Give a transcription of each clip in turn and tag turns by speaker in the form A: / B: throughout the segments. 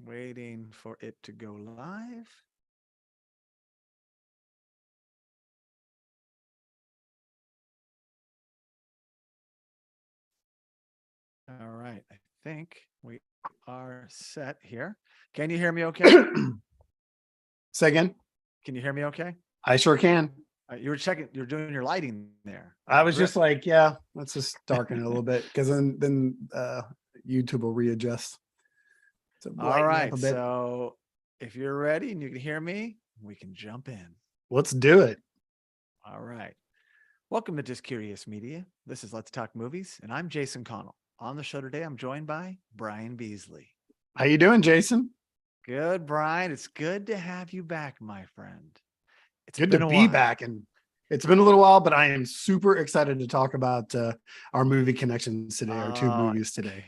A: Waiting for it to go live. All right. I think we are set here. Can you hear me okay?
B: Say again.
A: Can you hear me okay?
B: I sure can.
A: You were checking, you're doing your lighting there.
B: I was
A: Great.
B: just like, yeah, let's just darken it a little bit because then YouTube will readjust to
A: All
B: lighten it up
A: right.
B: a bit.
A: So if you're ready and you can hear me, we can jump in.
B: Let's do it.
A: All right. Welcome to Just Curious Media. This is Let's Talk Movies, and I'm Jason Connell. On the show today, I'm joined by Bryan Beasley.
B: How you doing, Jason?
A: Good, Bryan. It's good to have you back, my friend. It's
B: Good to
A: been a
B: be
A: while.
B: back, and it's been a little while, but I am super excited to talk about our movie connections today, our two movies today.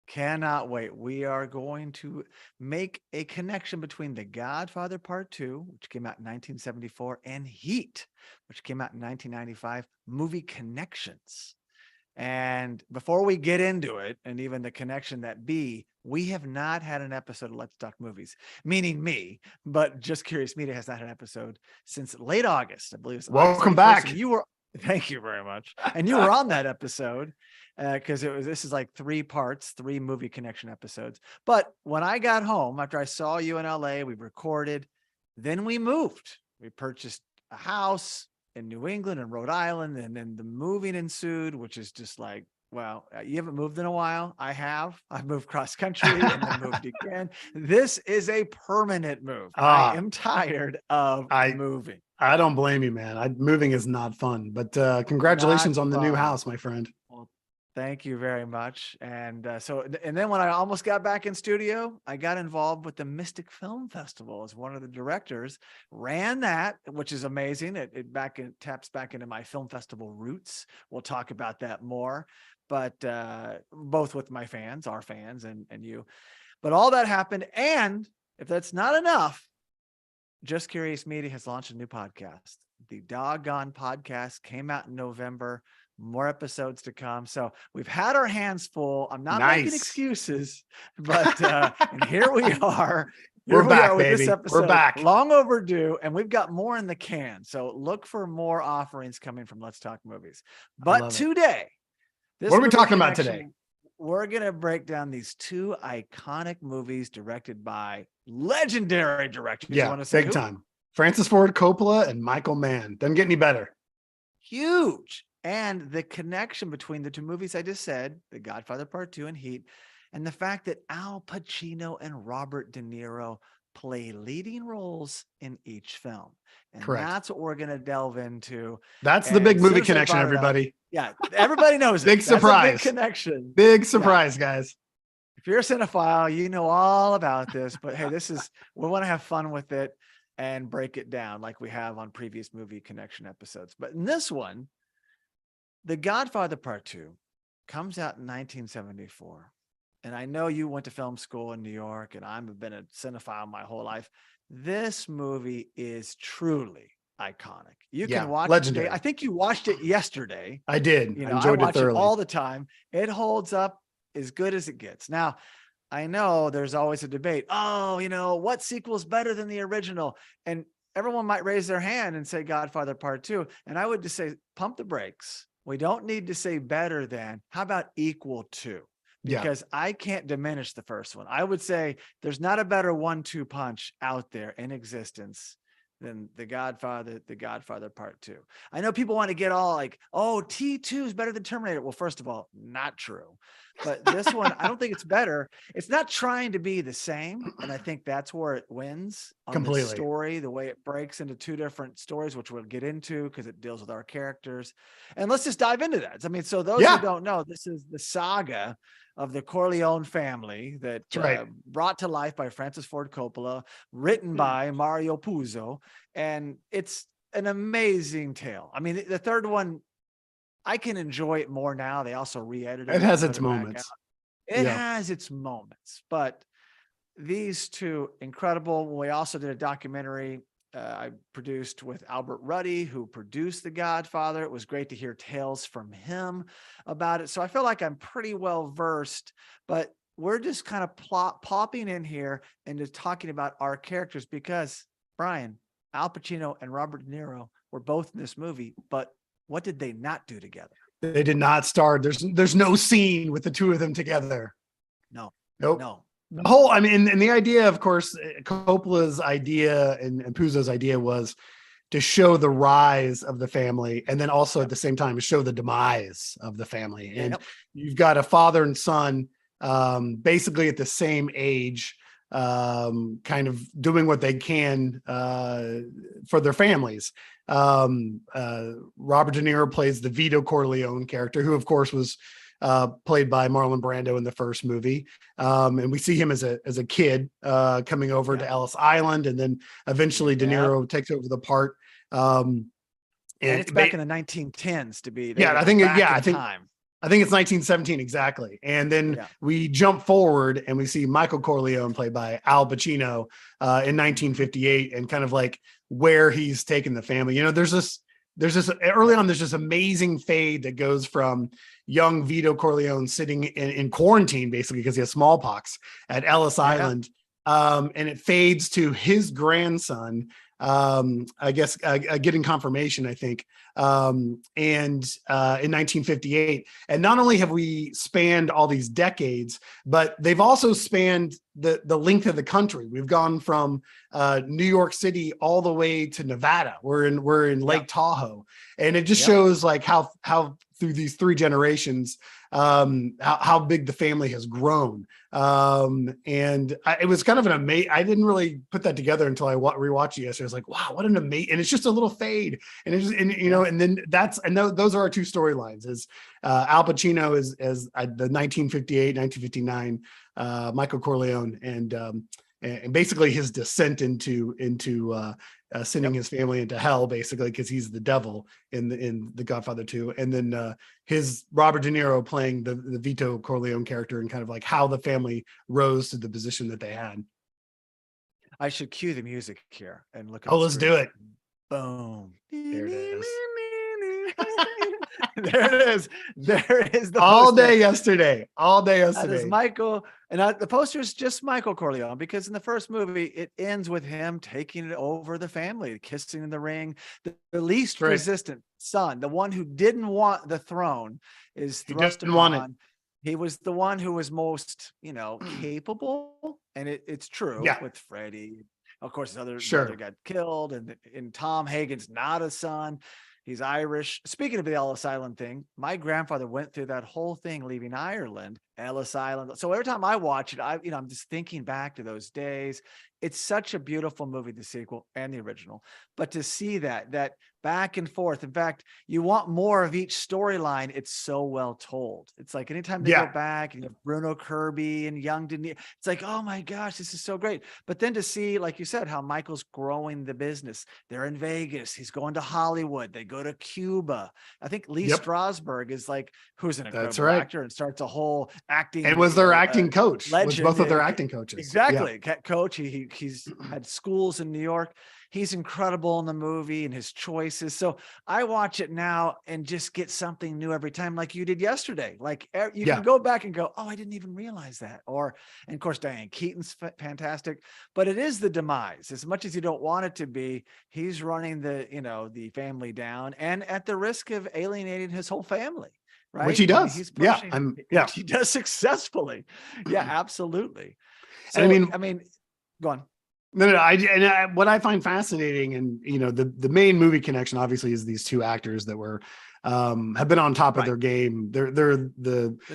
A: Cannot wait. We are going to make a connection between The Godfather Part 2, which came out in 1974, and Heat, which came out in 1995, movie connections. And before we get into it, and even the connection that be, we have not had an episode of Let's Talk Movies, meaning me, but Just Curious Media has not had an episode since late August. I believe it's
B: Welcome
A: August 31st,
B: back.
A: and you were, thank you very much. And you were on that episode because this is like 3 parts, 3 movie connection episodes. But when I got home, after I saw you in LA, we recorded, then we moved. We purchased a house in New England and Rhode Island, and then the moving ensued, which is just like, wow, you haven't moved in a while. I have. I've moved cross country and then moved again. This is a permanent move. I am tired of moving.
B: I don't blame you, man. Moving is not fun, but congratulations on the new house, my friend.
A: Well, thank you very much. And then when I almost got back in studio, I got involved with the Mystic Film Festival as one of the directors, ran that, which is amazing. It taps back into my film festival roots. We'll talk about that more, but both with my fans, our fans, and you. But all that happened. And if that's not enough, Just Curious Media has launched a new podcast. The Doggone Podcast came out in November. More episodes to come. So we've had our hands full. I'm not making excuses, but and here we are.
B: We're back, baby. This episode, we're back.
A: Long overdue, and we've got more in the can. So look for more offerings coming from Let's Talk Movies. But today,
B: what are we talking about today?
A: We're going to break down these 2 iconic movies directed by legendary directors.
B: Yeah,
A: you want to say
B: big time. Francis Ford Coppola and Michael Mann. Doesn't get any better.
A: Huge. And the connection between the 2 movies I just said, The Godfather Part 2 and Heat, and the fact that Al Pacino and Robert De Niro play leading roles in each film. And that's what we're going to delve into.
B: That's the big movie connection, everybody.
A: Yeah, everybody knows it.
B: Big surprise.
A: Big connection.
B: Big surprise, guys.
A: If you're a cinephile, you know all about this. But hey, we want to have fun with it and break it down like we have on previous movie connection episodes. But in this one, The Godfather Part 2 comes out in 1974. And I know you went to film school in New York, and I've been a cinephile my whole life. This movie is truly iconic. You can watch
B: legendary.
A: it. I think you watched it yesterday.
B: I did.
A: You know,
B: I enjoyed
A: watch
B: it thoroughly.
A: all the time. It holds up as good as it gets. Now, I know there's always a debate. Oh, what sequel's better than the original? And everyone might raise their hand and say Godfather Part 2. And I would just say, pump the brakes. We don't need to say better than. How about equal to? Because I can't diminish the first one. I would say there's not a better 1-2 punch out there in existence than The Godfather Part 2. I know people want to get all like, oh, T2 is better than Terminator. Well, first of all, not true. But this one, I don't think it's better. It's not trying to be the same. And I think that's where it wins on the story, the way it breaks into 2 different stories, which we'll get into because it deals with our characters. And let's just dive into that. I mean, so those who don't know, this is the saga of the Corleone family that brought to life by Francis Ford Coppola, written by Mario Puzo. And it's an amazing tale. I mean, the third one, I can enjoy it more now. They also re-edited it.
B: It has its moments.
A: It has its moments, but these 2 incredible. We also did a documentary I produced with Albert Ruddy, who produced The Godfather. It was great to hear tales from him about it. So I feel like I'm pretty well versed, but we're just kind of popping in here and just talking about our characters because Brian, Al Pacino and Robert De Niro were both in this movie, but what did they not do together?
B: They did not star. There's no scene with the two of them together.
A: No,
B: nope.
A: No.
B: The whole, I mean, and the idea, of course, Coppola's idea and Puzo's idea was to show the rise of the family, and then also at the same time show the demise of the family. And you've got a father and son, basically at the same age, kind of doing what they can for their families. Robert De Niro plays the Vito Corleone character, who of course was played by Marlon Brando in the first movie. And we see him as a kid coming over to Ellis Island, and then eventually De Niro takes over the part. And
A: it's back in the 1910s to be.
B: I think it's 1917 exactly. And then we jump forward and we see Michael Corleone played by Al Pacino in 1958, and kind of like where he's taken the family. You know, there's this early on, there's this amazing fade that goes from young Vito Corleone sitting in quarantine, basically because he has smallpox at Ellis Island. And it fades to his grandson, I guess, getting confirmation, I think, in 1958. And not only have we spanned all these decades, but they've also spanned the length of the country. We've gone from New York City all the way to Nevada. We're in Lake Tahoe, and it just shows like how through these three generations, how big the family has grown. It was kind of an amazing, I didn't really put that together until I rewatched it yesterday. I was like, wow, what an amazing, and it's just a little fade. And it's just, and then those are our two storylines, is Al Pacino as the 1958, 1959, Michael Corleone, and basically his descent into sending his family into hell, basically, because he's the devil in the Godfather 2, and then his Robert De Niro playing the Vito Corleone character, and kind of like how the family rose to the position that they had.
A: I should cue the music here and look at.
B: Oh, let's do it.
A: Boom.
B: There it is.
A: There it is. There is the
B: all
A: poster.
B: day yesterday.
A: That is Michael, and the poster is just Michael Corleone, because in the first movie it ends with him taking it over the family, kissing in the ring. The least resistant son, the one who didn't want the throne, is thrust upon. He was the one who was most, capable, and it's true with Freddie. Of course, his other brother got killed, and Tom Hagen's not a son. He's Irish. Speaking of the Ellis Island thing, my grandfather went through that whole thing leaving Ireland, Ellis Island. So every time I watch it, I'm just thinking back to those days. It's such a beautiful movie, the sequel and the original. But to see that back and forth, in fact, you want more of each storyline. It's so well told. It's like anytime they go back and you have Bruno Kirby and young De Niro, it's like, oh my gosh, this is so great. But then to see, like you said, how Michael's growing the business. They're in Vegas. He's going to Hollywood. They go to Cuba. I think Lee Strasberg is like, who's an incredible actor, and starts a whole acting.
B: And was their acting coach.
A: Legend.
B: Was both of their acting coaches.
A: Exactly. Coach. He's had schools in New York. He's incredible in the movie and his choices. So I watch it now and just get something new every time, like you did yesterday. Like you can go back and go, oh, I didn't even realize that. And of course, Diane Keaton's fantastic, but it is the demise. As much as you don't want it to be, he's running the family down, and at the risk of alienating his whole family. Right?
B: Which he does.
A: He's pushing, which he does successfully. Yeah, absolutely. So, I mean, go on.
B: No. What I find fascinating, and the main movie connection obviously is these two actors that were have been on top of their game. They're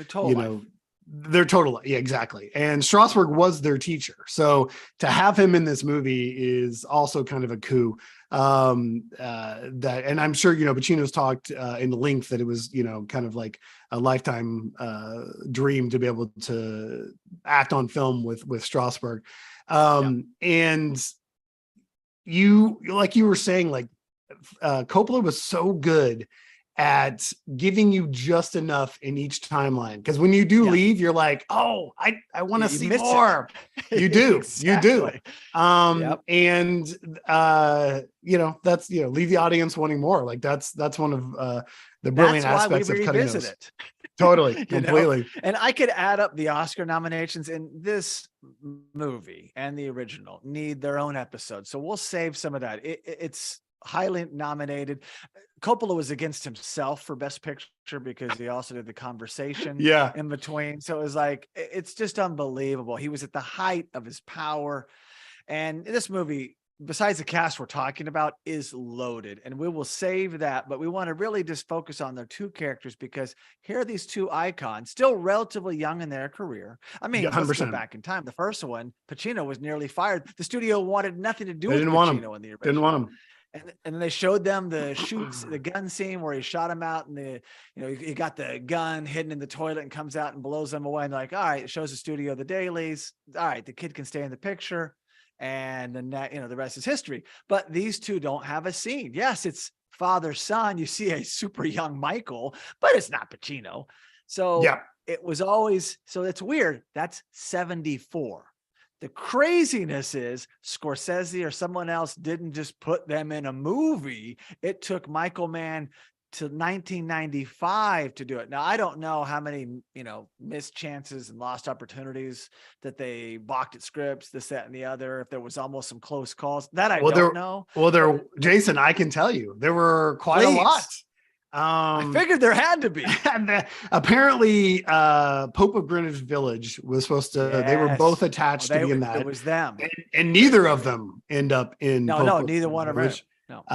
B: total. They're total. Yeah, exactly. And Strasberg was their teacher. So to have him in this movie is also kind of a coup. And I'm sure, Pacino's talked in length that it was, kind of like a lifetime dream to be able to act on film with Strasberg. And you, like you were saying, like Coppola was so good at giving you just enough in each timeline. Because when you do leave, you're like, oh, I want to see more. You do,
A: Exactly.
B: And that's leave the audience wanting more. Like that's one of the brilliant aspects of cutting those.
A: It.
B: Totally, completely.
A: And I could add up the Oscar nominations, in this movie and the original need their own episode. So we'll save some of that. It's highly nominated. Coppola was against himself for Best Picture because he also did The Conversation in between. So it was like, it's just unbelievable. He was at the height of his power. And this movie, besides the cast we're talking about, is loaded, and we will save that. But we want to really just focus on their two characters, because here are these two icons, still relatively young in their career. I mean, 100%. Let's go back in time. The first one, Pacino was nearly fired. The studio wanted nothing to do with Pacino in the original.
B: Didn't want him.
A: And then they showed them the the gun scene where he shot him out, and he got the gun hidden in the toilet and comes out and blows them away. And they're like, all right, it shows the studio the dailies. All right, the kid can stay in the picture. And then the rest is history. But these two don't have a scene. Yes, it's father son. You see a super young Michael, but it's not Pacino. So it was always, so it's weird. That's 74. The craziness is Scorsese or someone else didn't just put them in a movie. It took Michael Mann to 1995 to do it. Now, I don't know how many, missed chances and lost opportunities that they balked at scripts, this, that, and the other. If there was almost some close calls that I don't know.
B: Well, Jason, I can tell you there were quite a lot.
A: I figured there had to be.
B: Apparently, Pope of Greenwich Village was supposed to. They were both attached to be in that.
A: It was them,
B: and neither of them end up in.
A: No, neither one of them.
B: No.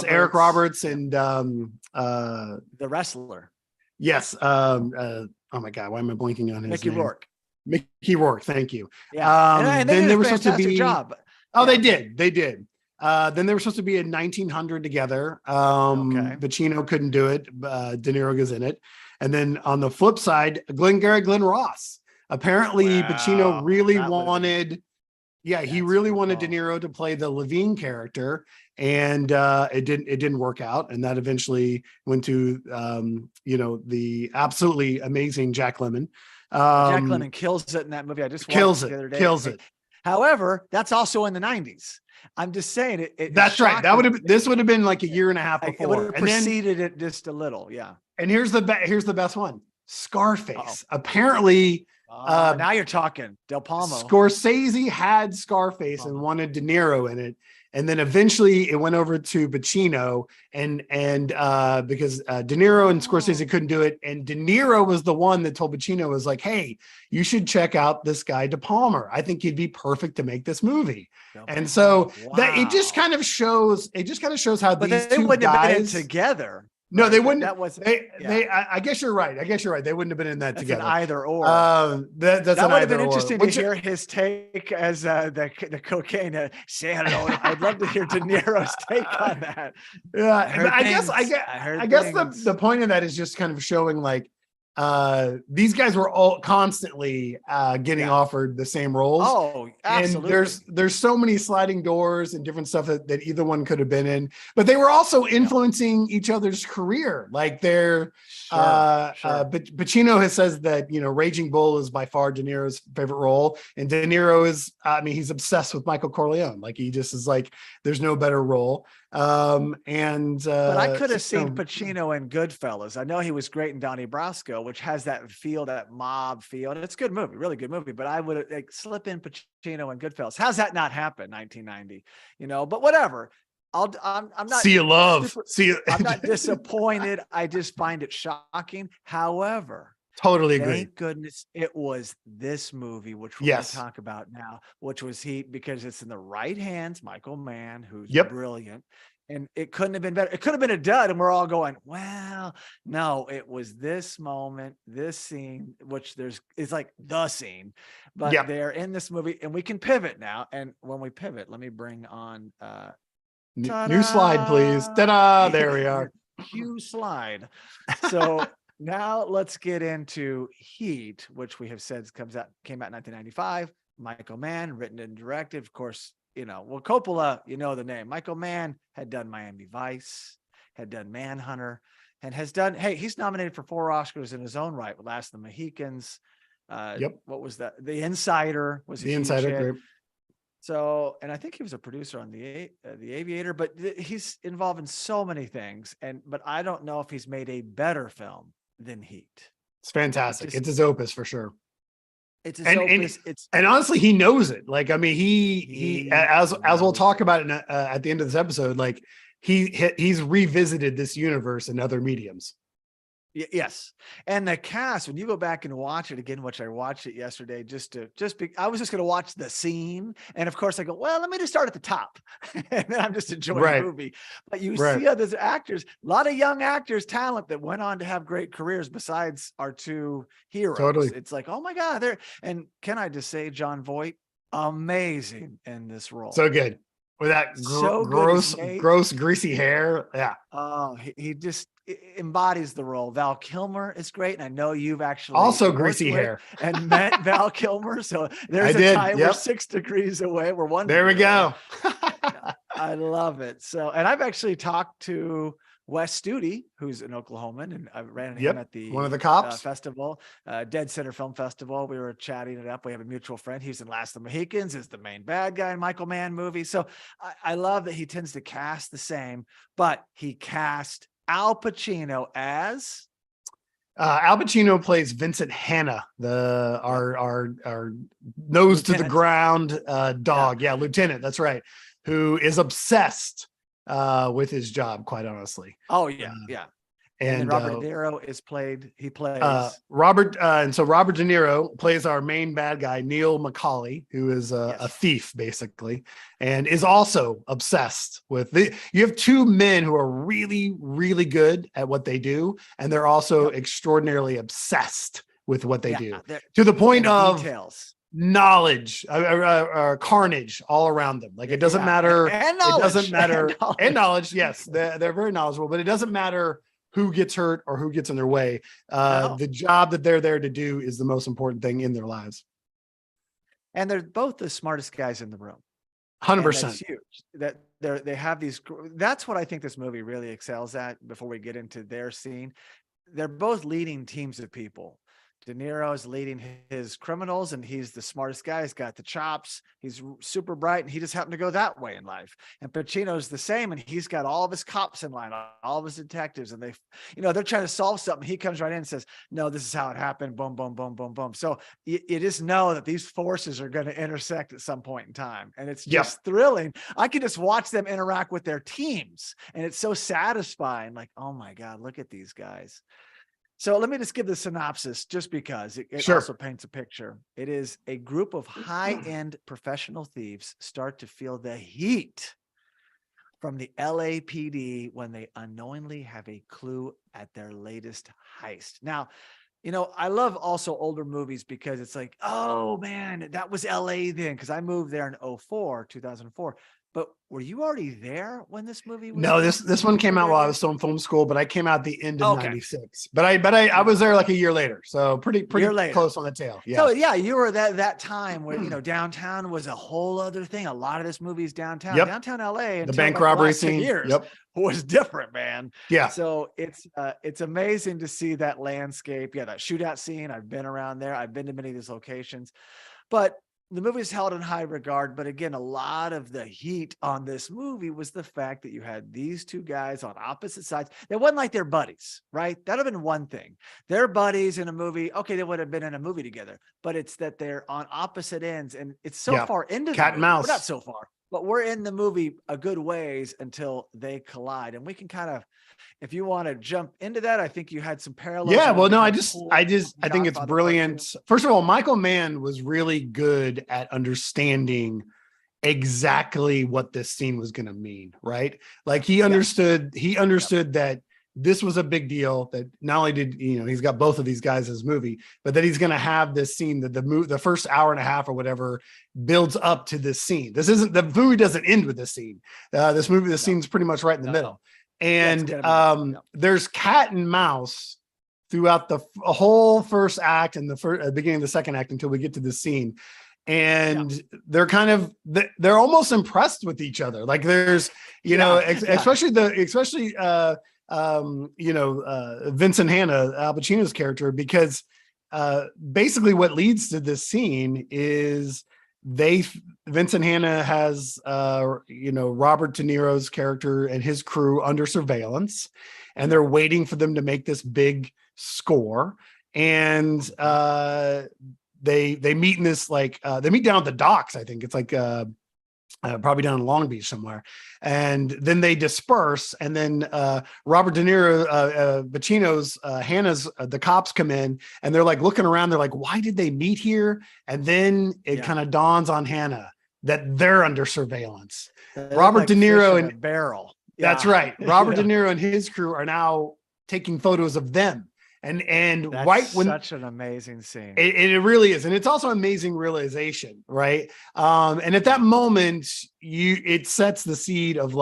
B: Eric Roberts and
A: the wrestler.
B: Yes. Oh my God, why am I blanking on his
A: Mickey
B: name?
A: Rourke.
B: Mickey Rourke. Thank you.
A: Yeah. And
B: then they were supposed to be.
A: Job.
B: Oh, they did. They did. Then they were supposed to be in 1900 together. Pacino couldn't do it. De Niro goes in it. And then on the flip side, Glenn Ross. Apparently, Pacino really wanted. He really wanted De Niro to play the Levine character, and it didn't work out. And that eventually went to the absolutely amazing Jack Lemmon.
A: Jack Lemmon kills it in that movie. I just watched it the other day.
B: Kills it.
A: However, that's also in the 90s. I'm just saying it.
B: That's right. This would have been like a year and a half before.
A: It would have preceded it just a little. Yeah.
B: And here's the best one. Scarface. Apparently.
A: Now you're talking. Del Palmo.
B: Scorsese had Scarface and wanted De Niro in it, and then eventually it went over to Pacino, and because De Niro and Scorsese couldn't do it, and De Niro was the one that told Pacino, was like, "Hey, you should check out this guy De Palma. I think he'd be perfect to make this movie." And so that it just kind of shows. It just kind of shows how these two
A: wouldn't
B: guys
A: have been together.
B: No, they wouldn't.
A: That was
B: I guess you're right. They wouldn't have been in that together.
A: An either or.
B: That would have been
A: interesting to hear his take as the cocaine. Say hello. I'd love to hear De Niro's take on that.
B: Yeah, I guess the point of that is just kind of showing like these guys were all constantly getting offered the same roles.
A: Oh, absolutely.
B: And there's so many sliding doors and different stuff that either one could have been in, but they were also influencing each other's career. Like they're Pacino says that Raging Bull is by far De Niro's favorite role, and De Niro is he's obsessed with Michael Corleone. Like he just is like there's no better role. But
A: I could have seen Pacino in Goodfellas. I know he was great in Donnie Brasco, which has that feel, that mob feel, and it's a good movie, really good movie. But I would slip in Pacino in Goodfellas. How's that not happen? 1990, but whatever. I'm not.
B: See you, love. See you.
A: I'm not disappointed. I just find it shocking. However.
B: Totally agree.
A: Thank goodness it was this movie, which we're going to talk about now, which was Heat, because it's in the right hands, Michael Mann, who's brilliant. And it couldn't have been better. It could have been a dud, and we're all going, well, no, it was this moment, this scene, which it's like the scene, but they're in this movie, and we can pivot now. And when we pivot, let me bring on
B: new slide, please. Ta-da! There we are.
A: Cue slide. So now let's get into Heat, which we have said came out in 1995. Michael Mann, written and directed. Of course, Coppola, the name. Michael Mann had done Miami Vice. had done Manhunter, and has done, hey, he's nominated for 4 Oscars in his own right, with Last of the Mohicans. What was that? The Insider was a huge hit.
B: Great.
A: So, and I think he was a producer on the Aviator, but he's involved in so many things. But I don't know if he's made a better film than Heat.
B: It's fantastic. It's his opus for sure.
A: It's his opus.
B: And honestly, he knows it. Like, I mean, he as we'll talk about it at the end of this episode, like he's revisited this universe in other mediums.
A: Yes. And the cast, when you go back and watch it again, which I watched it yesterday, I was just going to watch the scene. And of course I go, well, let me just start at the top. And then I'm just enjoying the movie. But you see other actors, a lot of young actors, talent that went on to have great careers besides our 2 heroes. Totally. It's like, oh my God. And can I just say, Jon Voight, amazing in this role.
B: So good. With that gross, greasy hair. Yeah.
A: Oh, he just embodies the role. Val Kilmer is great. And I know you've actually
B: also greasy hair
A: and met Val Kilmer. So there's a time we're 6 degrees away. We're 1
B: There we go.
A: I love it. So, and I've actually talked to Wes Studi, who's an Oklahoman, and I ran into him at the
B: one of the cops
A: festival, Dead Center Film Festival. We were chatting it up. We have a mutual friend. He's in Last of the Mohicans, is the main bad guy in Michael Mann movie. So I love that he tends to cast the same, but he cast Al Pacino as
B: Al Pacino plays Vincent Hanna, our nose lieutenant to the ground dog. Yeah, lieutenant. That's right. Who is obsessed with his job, quite honestly.
A: Oh yeah, And Robert De Niro plays
B: Robert. And so Robert De Niro plays our main bad guy, Neil McCauley, who is a thief basically, and is also obsessed with you have 2 men who are really, really good at what they do. And they're also extraordinarily obsessed with what they do to the point of details. Knowledge, carnage all around them. Like it doesn't matter.
A: And knowledge.
B: It doesn't matter. And knowledge. Yes. They're very knowledgeable, but it doesn't matter who gets hurt or who gets in their way. The job that they're there to do is the most important thing in their lives.
A: And they're both the smartest guys in the room.
B: 100%.
A: That's huge. That they have these. That's what I think this movie really excels at. Before we get into their scene, they're both leading teams of people. De Niro is leading his criminals, and he's the smartest guy. He's got the chops. He's super bright, and he just happened to go that way in life. And Pacino's the same, and he's got all of his cops in line, all of his detectives, and they're trying to solve something. He comes right in and says, "No, this is how it happened." Boom, boom, boom, boom, boom. So you just know that these forces are going to intersect at some point in time, and it's just thrilling. I can just watch them interact with their teams, and it's so satisfying. Like, oh my God, look at these guys. So let me just give the synopsis, just because it also paints a picture. It is a group of high-end professional thieves start to feel the heat from the LAPD when they unknowingly have a clue at their latest heist. Now, I love also older movies because it's like, oh man, that was LA then, because I moved there in 2004. But were you already there when this movie was?
B: No, this one came out while I was still in film school, but I came out the end of 96. But I was there like a year later. So pretty close on the tail. Yeah.
A: So you were that time when downtown was a whole other thing. A lot of this movie is downtown. Downtown LA,
B: the bank robbery scene
A: was different, man.
B: Yeah.
A: So it's amazing to see that landscape. Yeah, that shootout scene. I've been around there. I've been to many of these locations. But the movie is held in high regard, but again, a lot of the heat on this movie was the fact that you had these 2 guys on opposite sides. They wasn't like they're buddies, right? That'd have been one thing. They're buddies in a movie. Okay, they would have been in a movie together, but it's that they're on opposite ends, and it's so far into
B: cat and mouse.
A: We're not so far, but we're in the movie a good ways until they collide, and we can kind of, if you want to jump into that, I think you had some parallels.
B: Yeah, well, no, I think it's brilliant. First of all, Michael Mann was really good at understanding exactly what this scene was going to mean, right? Like he understood that this was a big deal, that not only did, he's got both of these guys in his movie, but that he's going to have this scene that the first hour and a half or whatever builds up to this scene. The movie doesn't end with this scene. The scene's pretty much right in the middle. And there's cat and mouse throughout the whole first act and the beginning of the second act until we get to this scene. and they're kind of they're almost impressed with each other. Like there's, especially Vincent Hanna, Al Pacino's character, because basically what leads to this scene is Vincent Hanna has Robert De Niro's character and his crew under surveillance, and they're waiting for them to make this big score. And they meet in this they meet down at the docks. I think it's probably down in Long Beach somewhere. And then they disperse. And then Robert De Niro, Pacino's, Hannah's, the cops come in and they're like looking around. They're like, why did they meet here? And then it kind of dawns on Hannah that they're under surveillance. Robert De Niro and
A: barrel.
B: That's right. Robert De Niro and his crew are now taking photos of them. And
A: that's
B: right when
A: such an amazing scene,
B: it really is, and it's also amazing realization, right? And at that moment, it sets the seed of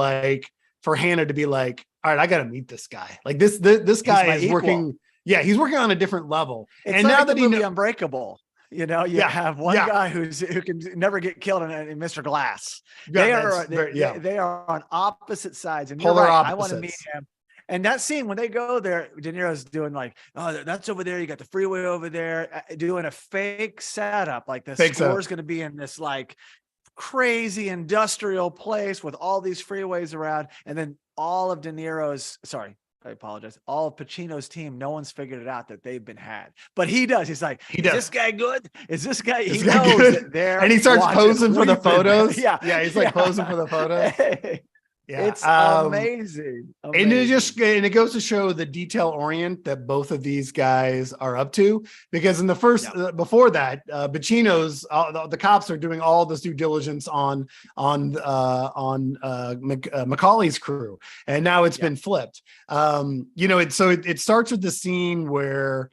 B: for Hannah to be like, all right, I got to meet this guy. Like this guy is working. Yeah, he's working on a different level.
A: It's
B: and
A: like
B: now that
A: he Unbreakable. You have one guy who can never get killed in Mr. Glass. They are on opposite sides, and
B: polar opposites.
A: I want to meet him. And that scene, when they go there, De Niro's doing that's over there. You got the freeway over there, doing a fake setup. Like the score's going to be in this crazy industrial place with all these freeways around. And then all of all of Pacino's team, no one's figured it out that they've been had. But he does. He's like, is this guy good? Is this guy? He knows that they're
B: and he starts posing for the photos.
A: Yeah.
B: He's posing for the photos. Yeah,
A: it's amazing.
B: And it goes to show the detail orient that both of these guys are up to, because in the first before that, Pacino's the cops are doing all this due diligence on Macaulay's crew, and now it's been flipped. It starts with the scene where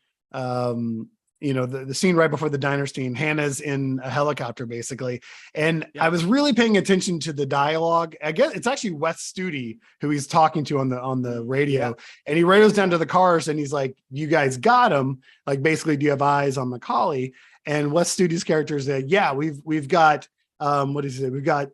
B: the scene right before the diner scene, Hannah's in a helicopter basically. And I was really paying attention to the dialogue. I guess it's actually Wes Studi who he's talking to on the radio. And he radios down to the cars and he's like, you guys got him. Like, basically, do you have eyes on Macaulay? And Wes Studi's character said, we've got, what is it? We've got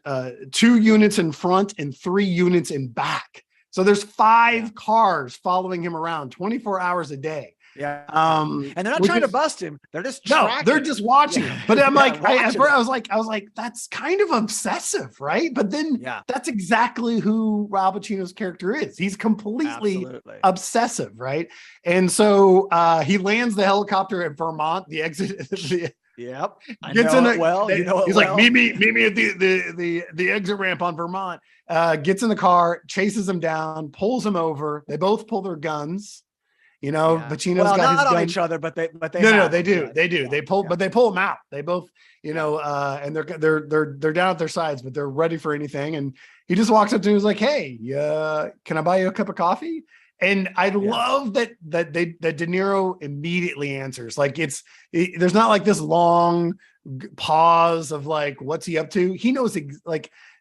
B: 2 units in front and 3 units in back. So there's 5 cars following him around 24 hours a day.
A: Yeah. And they're not trying to bust him. They're just
B: they're just watching him. But I'm I was like, that's kind of obsessive, right? But then that's exactly who Al Pacino's character is. He's completely obsessive, right? And so he lands the helicopter at Vermont, the exit.
A: Yep.
B: He's like, meet me at the exit ramp on Vermont. Gets in the car, chases him down, pulls him over. They both pull their guns. Pacino's got
A: not
B: his
A: on
B: gun.
A: Each other, but they
B: they do. They pull, but they pull them out. They both, and they're down at their sides, but they're ready for anything. And he just walks up to him and is like, "Hey, can I buy you a cup of coffee?" And I love that De Niro immediately answers. Like there's not like this long pause of like, what's he up to? He knows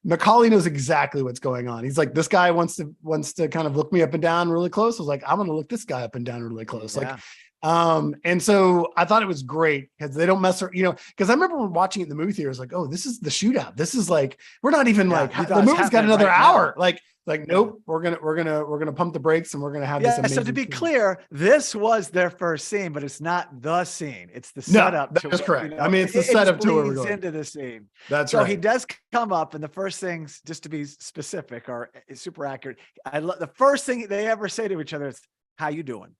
B: Macaulay knows exactly what's going on. He's like, this guy wants to kind of look me up and down really close. I was like, I'm going to look this guy up and down really close. And so I thought it was great because they don't mess around, because I remember when watching it in the movie theater, I was like, oh, this is the shootout. This is like, we're not even the movie's got another hour. Now. Nope, we're gonna pump the brakes and we're gonna have this amazing
A: so to be
B: scene.
A: Clear, this was their first scene, but it's not the scene. It's the setup.
B: That's correct. I mean, it's the setup to where we're going
A: into the scene.
B: That's
A: so
B: right.
A: He does come up, and the first things, just to be specific or super accurate, the first thing they ever say to each other is, "How you doing?"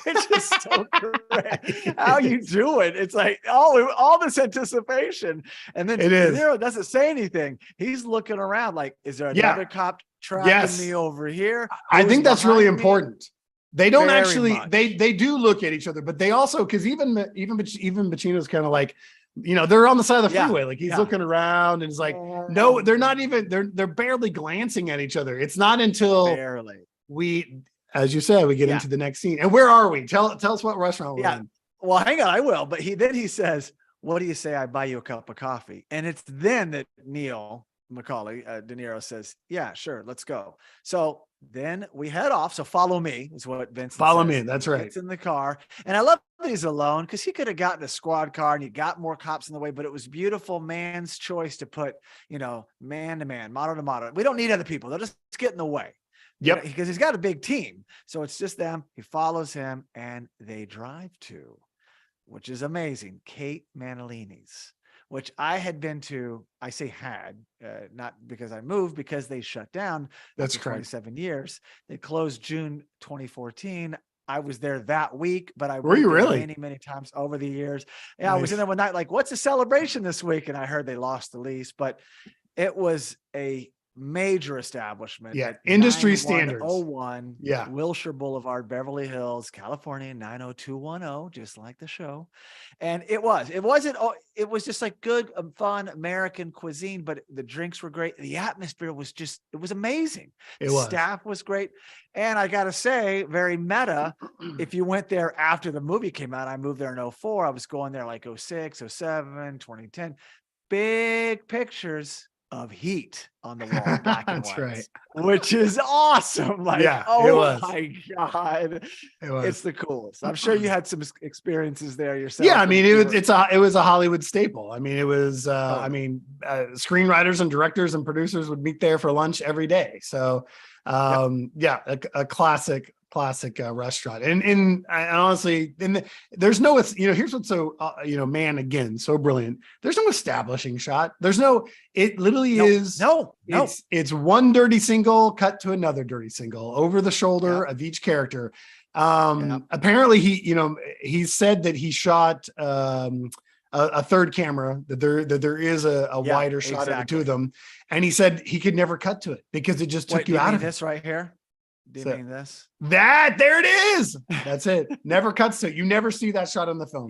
A: Which is so correct. How you doing? It's like all this anticipation, and then De Niro doesn't say anything. He's looking around like, "Is there another cop tracking me over here?"
B: I think that's really important. They don't
A: Very
B: actually.
A: much.
B: They do look at each other, but they also, because even Pacino's kind of like, they're on the side of the freeway. Like he's looking around and it's like, no, they're not even. They're barely glancing at each other. It's not until as you said, we get into the next scene. And where are we? Tell us what restaurant we're in.
A: Well, hang on, I will. But he says, "What do you say I buy you a cup of coffee?" And it's then that Macaulay, De Niro says, yeah, sure, let's go. So then we head off. So follow me is what Vincent
B: Follow
A: says.
B: me. That's right.
A: Gets in the car. And I love that he's alone because he could have gotten a squad car and you got more cops in the way, but it was beautiful man's choice to put, man to man, model to model. We don't need other people. They'll just get in the way.
B: Yep.
A: Because he's got a big team. So it's just them. He follows him and they drive to, which is amazing, Kate Manalini's, which I had been to. I say had, not because I moved, because they shut down.
B: That's
A: after
B: correct.
A: 27 years. They closed June 2014. I was there that week, but I
B: Were you really?
A: many, many times over the years. Yeah,
B: Nice.
A: I was in there one night, like, what's the celebration this week? And I heard they lost the lease, but it was a major establishment.
B: Yeah, industry standards.
A: 9101
B: Yeah.
A: Wilshire Boulevard, Beverly Hills, California, 90210, just like the show. And it was just like good, fun American cuisine, but the drinks were great. The atmosphere was it was amazing. The staff was great. And I got to say, very meta, if you went there after the movie came out, I moved there in 2004. I was going there like 2006, 2007, 2010, big pictures of Heat on the wall, black and white,
B: right.
A: which is awesome. Like,
B: yeah,
A: oh my God,
B: it's
A: the coolest. I'm sure you had some experiences there yourself.
B: Yeah, I mean, it was a Hollywood staple. I mean, it was. Screenwriters and directors and producers would meet there for lunch every day. So, a classic restaurant. And honestly, there's no, here's what's so, man, again, so brilliant. There's no establishing shot. It literally is. It's one dirty single cut to another dirty single over the shoulder of each character. Apparently he said that he shot, a third camera, that there is a wider shot of the two of them. And he said he could never cut to it because it just took you out of
A: this right here. Do you mean this?
B: There it is. That's it. Never cuts to it. You never see that shot on the film.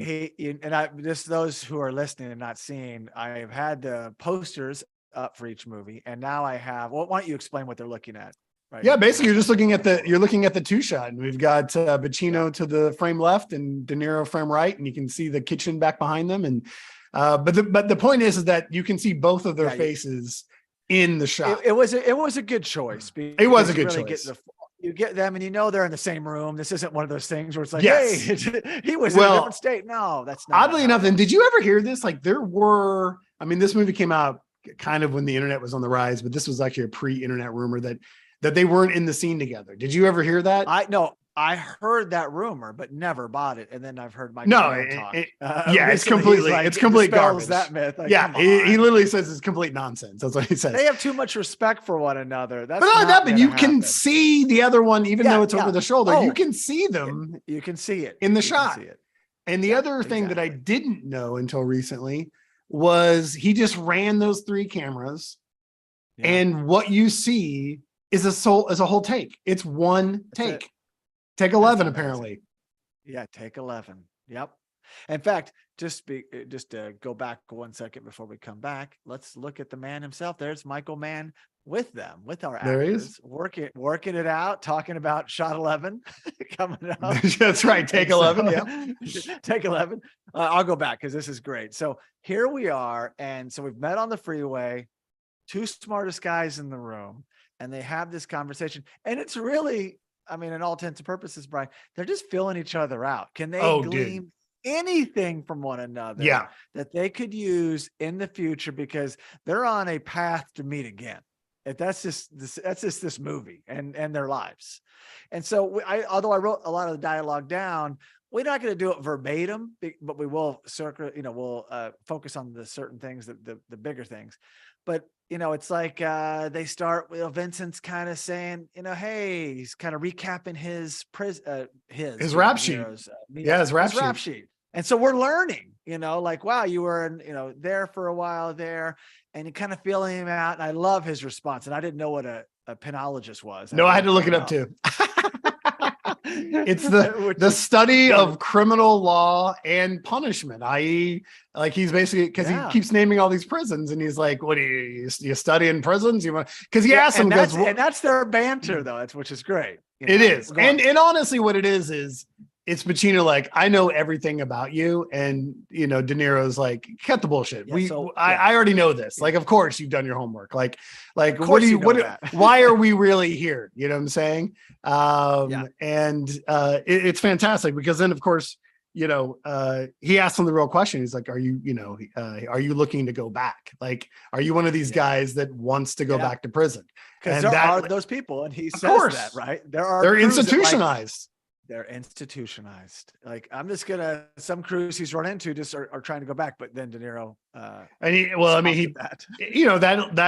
A: Those who are listening and not seeing, I've had the posters up for each movie, and now I have. Well, why don't you explain what they're looking at? Right.
B: Yeah, basically, you're looking at the two shot, and we've got Pacino to the frame left and De Niro frame right, and you can see the kitchen back behind them. And but the point is that you can see both of their faces in the shot.
A: It was a good choice.
B: It was a good choice.
A: You get them and they're in the same room. This isn't one of those things where it's like, hey, he was in a different state. No, that's not.
B: Oddly enough, and did you ever hear this? Like this movie came out kind of when the internet was on the rise, but this was actually a pre-internet rumor that they weren't in the scene together. Did you ever hear that?
A: I heard that rumor, but never bought it. And then I've heard my
B: talk. It's complete garbage.
A: That myth. Like,
B: he literally says it's complete nonsense. That's what he says.
A: They have too much respect for one another. That's
B: but you can see the other one, even though it's over the shoulder. You can see them.
A: You can see it
B: in the shot. And the other thing that I didn't know until recently was he just ran those three cameras, and what you see is a whole take. It's one take. Take 11, apparently.
A: Yeah, take 11. Yep. In fact, just to go back 1 second before we come back, let's look at the man himself. There's Michael Mann with them, with our actors.
B: There he is.
A: Working it out, talking about shot 11 coming up.
B: That's right. Take 11.
A: Take 11. I'll go back because this is great. So here we are. And so we've met on the freeway, two smartest guys in the room, and they have this conversation. And it's really, I mean, in all intents and purposes, Brian, they're just filling each other out. Can they glean anything from one another that they could use in the future, because they're on a path to meet again? That's just this movie and their lives. And so although I wrote a lot of the dialogue down, we're not going to do it verbatim, but we will we'll focus on the certain things, the bigger things. But it's like they start with Vincent's kind of saying, hey, he's kind of recapping his
B: rap sheet. His rap sheet.
A: And so we're learning, like, wow, you were there for a while there, and you kind of feeling him out. And I love his response. And I didn't know what a penologist was.
B: No, I had to look it up too. It's the study of criminal law and punishment, i.e., like he's basically, because he keeps naming all these prisons, and he's like, "What do you study in prisons? You want?" Because he asks him,
A: and that's their banter, though. Which is great.
B: It is, and honestly, what it is it's Pacino like, I know everything about you, and De Niro's like, cut the bullshit.
A: Yeah,
B: I already know this. Like, of course you've done your homework. Like why are we really here? You know what I'm saying? And it's fantastic because then, of course, he asked him the real question. He's like, are you looking to go back? Like, are you one of these guys that wants to go back to prison?
A: Because there are those people, and he says that, right?
B: They're institutionalized.
A: They're institutionalized. Like, I'm just gonna, some crews he's run into just are trying to go back, but then De Niro
B: that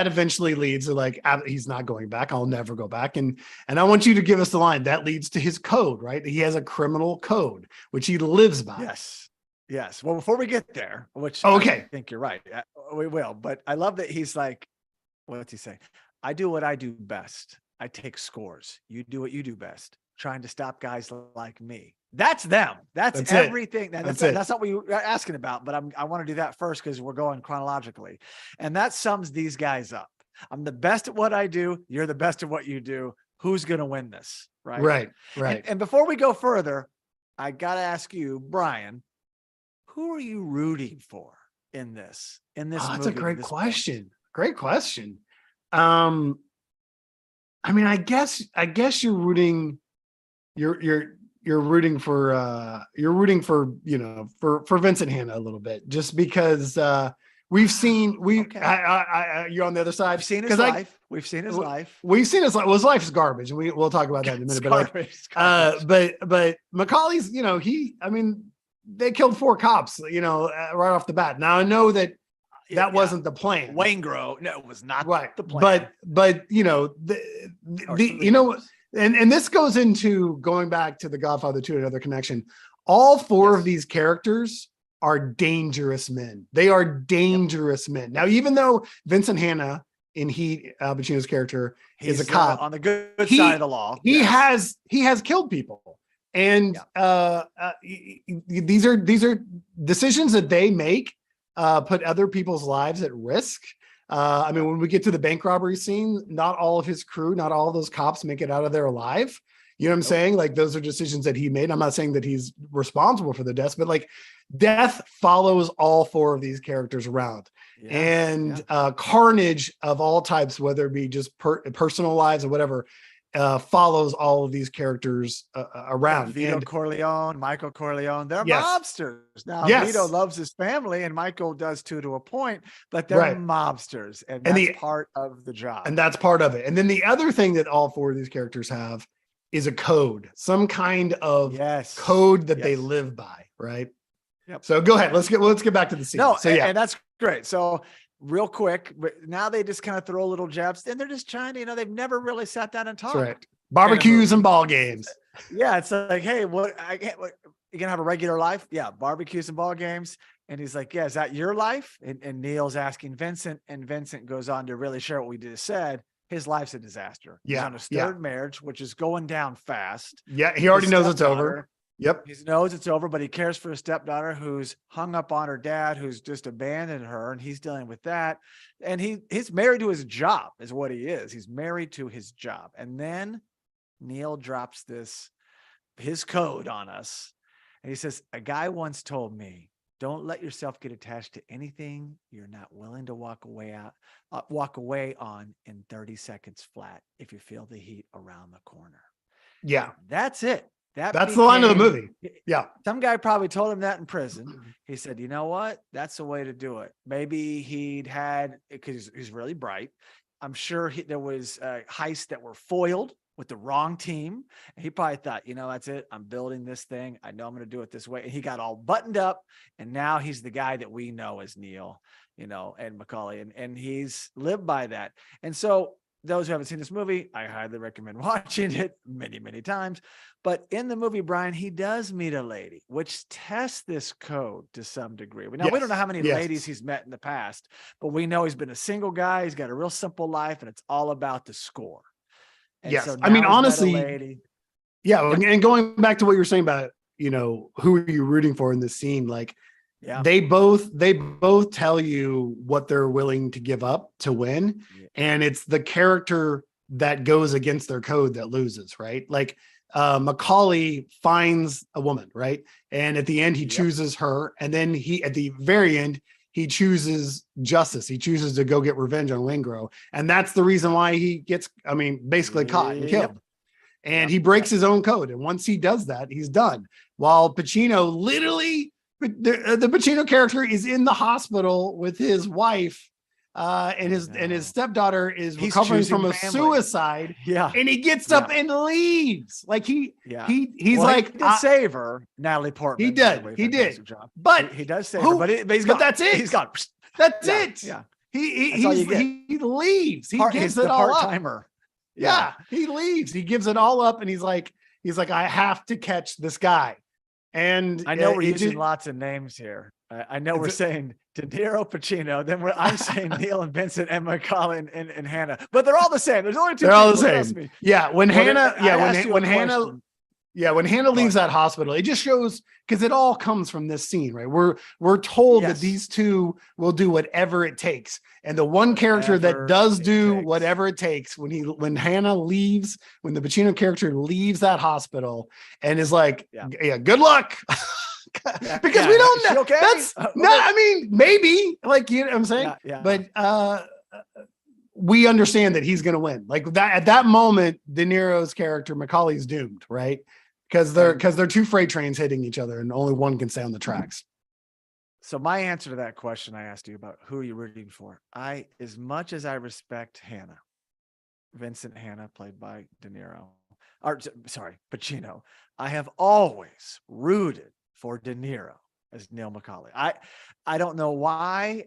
B: eventually leads to like, he's not going back. I'll never go back. And I want you to give us the line that leads to his code, right? He has a criminal code which he lives by.
A: Yes. Well, before we get there, which
B: I
A: think you're right, we will. But I love that he's like, what's he say? I do what I do best. I take scores. You do what you do best. Trying to stop guys like me. That's them. That's everything. That's not what you were asking about, but I want to do that first because we're going chronologically. And that sums these guys up. I'm the best at what I do. You're the best at what you do. Who's going to win this? Right. And before we go further, I got to ask you, Brian, who are you rooting for in this movie?
B: That's a great question. Great question. I mean, I guess you're rooting. You're rooting for for Vincent Hanna a little bit, just because you're on the other side.
A: We've seen his life. We've seen his life.
B: Well, his life is garbage, and we'll talk about that in a minute. But Macaulay's, they killed 4 cops, right off the bat. Now I know that wasn't the plan.
A: Waingro, no, it was not the plan.
B: But and this goes into going back to The Godfather 2, another connection. All 4 of these characters are dangerous men. They are dangerous men. Now, even though Vincent Hanna in Heat, Al Pacino's character, is a cop
A: on the good side of the law.
B: He has killed people, and these are decisions that they make, put other people's lives at risk. When we get to the bank robbery scene, not all of his crew, not all of those cops make it out of there alive. You know what I'm saying? Like, those are decisions that he made. I'm not saying that he's responsible for the deaths, but like, death follows all 4 of these characters around. Carnage of all types, whether it be just personal lives or whatever, follows all of these characters around.
A: Vito Corleone, Michael Corleone, they're mobsters. Now, Vito loves his family, and Michael does too, to a point, but they're mobsters, and that's part of the job.
B: And that's part of it. And then the other thing that all 4 of these characters have is a code, some kind of code that they live by, right?
A: Yep.
B: So go ahead. Let's get back to the scene.
A: And that's great. So real quick, but now they just kind of throw little jabs, and they're just trying to, they've never really sat down and talked.
B: Right. Barbecues and ball games.
A: Yeah, it's like, hey, you gonna have a regular life? Yeah, barbecues and ball games. And he's like, yeah, is that your life? And Neil's asking Vincent, and Vincent goes on to really share what we just said. His life's a disaster. He's on his 3rd marriage, which is going down fast.
B: Yeah, he already knows it's over. Yep.
A: He knows it's over, but he cares for his stepdaughter who's hung up on her dad, who's just abandoned her, and he's dealing with that. And he's married to his job, is what he is. He's married to his job. And then Neil drops his code on us. And he says, a guy once told me, don't let yourself get attached to anything you're not willing to walk away on in 30 seconds flat if you feel the heat around the corner.
B: Yeah.
A: That's it.
B: That's the line of the movie. Yeah.
A: Some guy probably told him that in prison. He said, you know what? That's the way to do it. Maybe because he's really bright. I'm sure there was heists that were foiled with the wrong team. And he probably thought, that's it. I'm building this thing. I know I'm going to do it this way. And he got all buttoned up. And now he's the guy that we know as Neil, and Macaulay. And he's lived by that. And so those who haven't seen this movie, I highly recommend watching it many, many times. But in the movie, Brian, he does meet a lady, which tests this code to some degree. Now, we don't know how many ladies he's met in the past, but we know he's been a single guy. He's got a real simple life, and it's all about the score. And so
B: honestly, and going back to what you were saying about, who are you rooting for in this scene? Like, they both tell you what they're willing to give up to win. And it's the character that goes against their code that loses, right? Like, Macaulay finds a woman, right? And at the end, he chooses her. And then at the very end, he chooses justice. He chooses to go get revenge on Waingro. And that's the reason why he gets, basically caught and killed. And he breaks his own code. And once he does that, he's done. While Pacino literally, the Pacino character is in the hospital with his wife, and his stepdaughter is recovering from a suicide.
A: Yeah.
B: And he gets up and leaves. Like he's like,
A: he did save her, Natalie Portman.
B: He did. But
A: he does save her, but he's gone.
B: But that's it.
A: He's gone.
B: That's it. Yeah. He leaves. He gives it all up. Yeah. He leaves. He gives it all up, and he's like, I have to catch this guy. And
A: I know we're using lots of names here. I know we're saying De Niro, Pacino. Then I'm saying Neil and Vincent and Macaulay and Hannah, but they're all the same. There's only two.
B: They're all the same. Yeah. When Hannah leaves that hospital, it just shows, because it all comes from this scene, right? We're told that these two will do whatever it takes. And the one character that does do whatever it takes, when the Pacino character leaves that hospital and is like, good luck. Because we don't know. Okay? That's maybe, like, you know what I'm saying? But we understand that he's going to win. Like that at that moment, De Niro's character Macaulay's doomed, right? Because they're two freight trains hitting each other, and only one can stay on the tracks.
A: So my answer to that question I asked you about who are you rooting for? As much as I respect Hannah, Vincent Hannah, played by De Niro, Pacino, I have always rooted for De Niro as Neil Macaulay. I don't know why.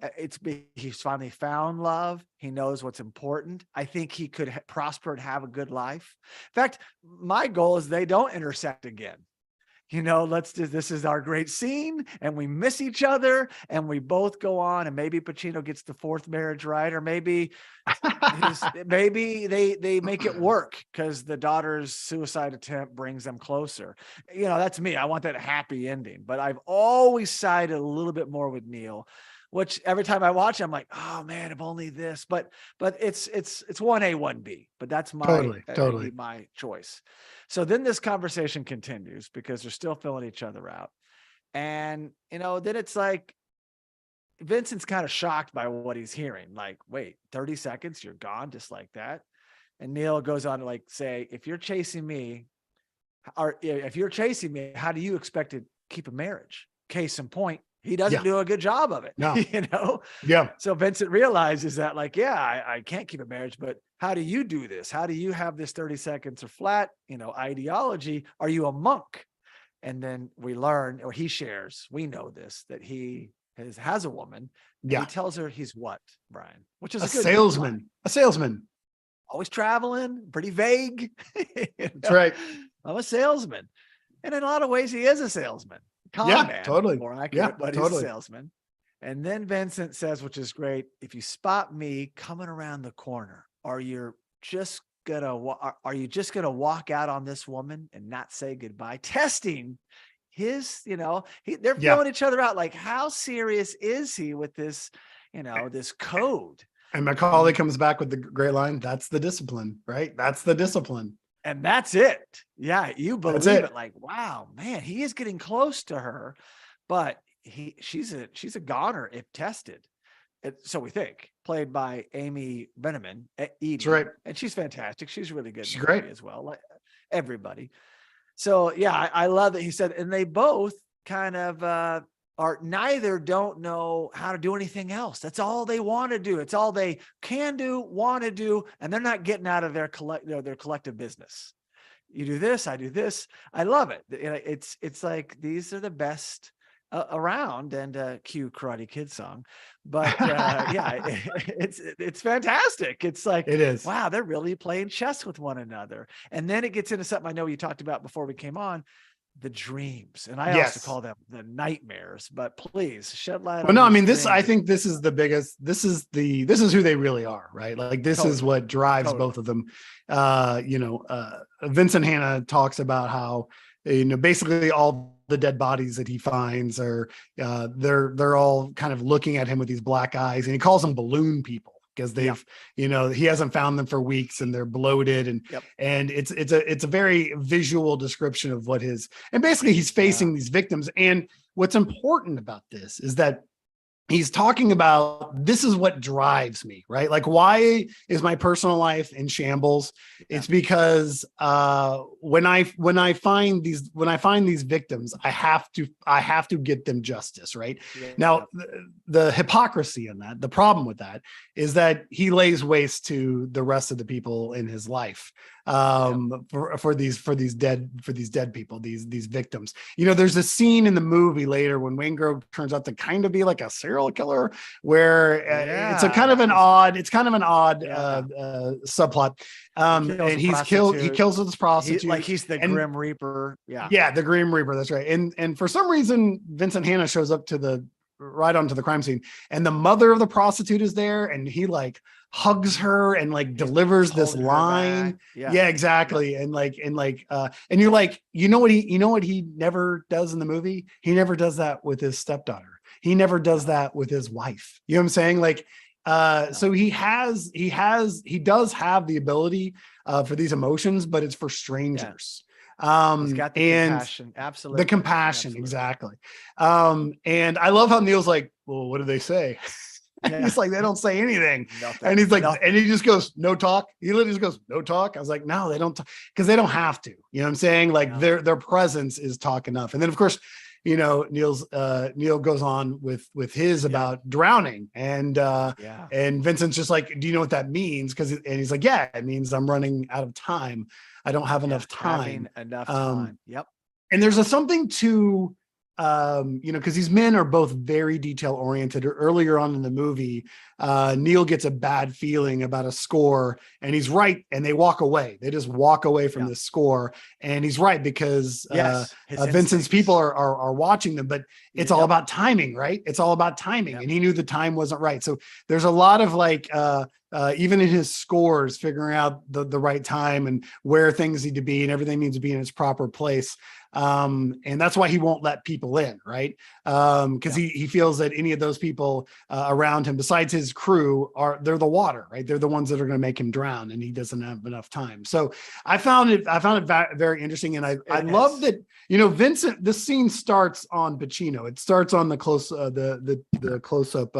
A: He's finally found love. He knows what's important. I think he could prosper and have a good life. In fact, my goal is they don't intersect again. This is our great scene, and we miss each other, and we both go on, and maybe Pacino gets the fourth marriage right, or maybe they make it work because the daughter's suicide attempt brings them closer. That's me. I want that happy ending, but I've always sided a little bit more with Neil, which every time I watch, I'm like, oh man, if only this, but it's 1A, 1B, but that's totally my choice. So then this conversation continues because they're still filling each other out. And, then it's like, Vincent's kind of shocked by what he's hearing. Like, wait, 30 seconds, you're gone just like that. And Neil goes on to say, if you're chasing me, how do you expect to keep a marriage? Case in point, he doesn't do a good job of it.
B: No. Yeah.
A: So Vincent realizes that I can't keep a marriage, but how do you do this? How do you have this 30 seconds or flat, ideology? Are you a monk? And then we learn, or he shares, we know this, that he has a woman. Yeah. He tells her he's what, Brian? Which is a good
B: salesman. A salesman.
A: Always traveling, pretty vague.
B: That's right.
A: I'm a salesman. And in a lot of ways, he is a salesman. Man,
B: totally.
A: More accurate, but he's a salesman. And then Vincent says, which is great, if you spot me coming around the corner, are you just gonna walk out on this woman and not say goodbye? Testing his, they're throwing each other out. Like, how serious is he with this, this code?
B: And Macaulay comes back with the great line, that's the discipline, right? That's the discipline.
A: And that's it. Yeah, you believe it. Like, wow, man, he is getting close to her, but she's a goner if tested. So we think, played by Amy Benjamin, Edie. That's right. And she's fantastic. She's really good. She's great as well. Like everybody. So yeah, I love that he said, and they both kind of neither don't know how to do anything else. That's all they want to do. It's all they can do, want to do, and they're not getting out of their collective business. You do this, I do this. I love it. It's like these are the best around, and cue Karate Kid song. But it's fantastic. It's like, it is. Wow, they're really playing chess with one another. And then it gets into something I know you talked about before we came on, the dreams. And I also call them the nightmares, but please shed light on.
B: Well, no, I mean, I think this is the biggest, this is who they really are, right? Like this is what drives both of them. Vincent Hannah talks about how, basically all the dead bodies that he finds are, they're all kind of looking at him with these black eyes, and he calls them balloon people, because they've, he hasn't found them for weeks and they're bloated. And it's a very visual description of what and basically he's facing these victims. And what's important about this is that he's talking about, this is what drives me, right? Like, why is my personal life in shambles? It's because when I find these victims, I have to get them justice, right? Now, the hypocrisy in that, the problem with that is that he lays waste to the rest of the people in his life for these dead people, these victims. There's a scene in the movie later when Waingro turns out to kind of be like a serial killer, where it's kind of an odd subplot. And he kills this prostitute.
A: He's the Grim Reaper.
B: The Grim Reaper. That's right. And for some reason, Vincent Hanna shows up right onto the crime scene, and the mother of the prostitute is there, and he like hugs her and like delivers this line. Exactly. And you're like, you know what he never does in the movie? He never does that with his stepdaughter. He never does that with his wife. You know what I'm saying? Like, so he does have the ability for these emotions, but it's for strangers.
A: He's got the compassion. Absolutely.
B: The compassion. Absolutely. Exactly. And I love how Neil's like, well, what do they say? And he's like, they don't say anything. Nothing. And he's like, and he just goes, no talk. He literally just goes, no talk. I was like, no, they don't talk, because they don't have to. You know what I'm saying? Like their presence is talk enough. And then of course, Neil goes on with his about drowning, and Vincent's just like, do you know what that means? And he's like, yeah, it means I'm running out of time. I don't have enough time. And there's something to, because these men are both very detail oriented. Earlier on in the movie, Neil gets a bad feeling about a score, and he's right, and they walk away. They just walk away from the score, and he's right, because Vincent's people are watching them, but it's all about timing, right? It's all about timing, and he knew the time wasn't right. So there's a lot of like, even in his scores, figuring out the right time and where things need to be, and everything needs to be in its proper place. And that's why he won't let people in, right? Because he feels that any of those people around him, besides his crew, they're the water, right? They're the ones that are going to make him drown, and he doesn't have enough time. So I found it very interesting, and I love that Vincent. This scene starts on Pacino. It starts on the close the close up.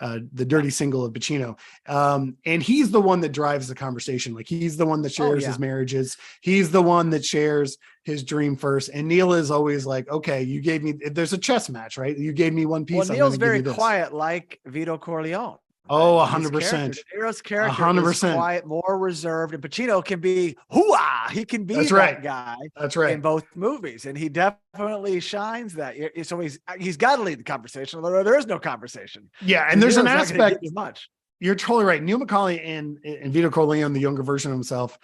B: The dirty single of Pacino. And he's the one that drives the conversation. Like, he's the one that shares his marriages. He's the one that shares his dream first. And Neil is always like, okay, you gave me, there's a chess match, right? You gave me one piece.
A: Well, Neil's very quiet, like Vito Corleone.
B: Oh, 100%.
A: De Niro's character 100%. Is quiet, more reserved, and Pacino can be hoo-ah. He can be that guy.
B: That's right.
A: In both movies, and he definitely shines that. So he's got to lead the conversation. Although there is no conversation.
B: Yeah, and there's an
A: Nero's
B: aspect.
A: Much.
B: You're totally right. Neil McCauley and Vito Corleone, the younger version of himself,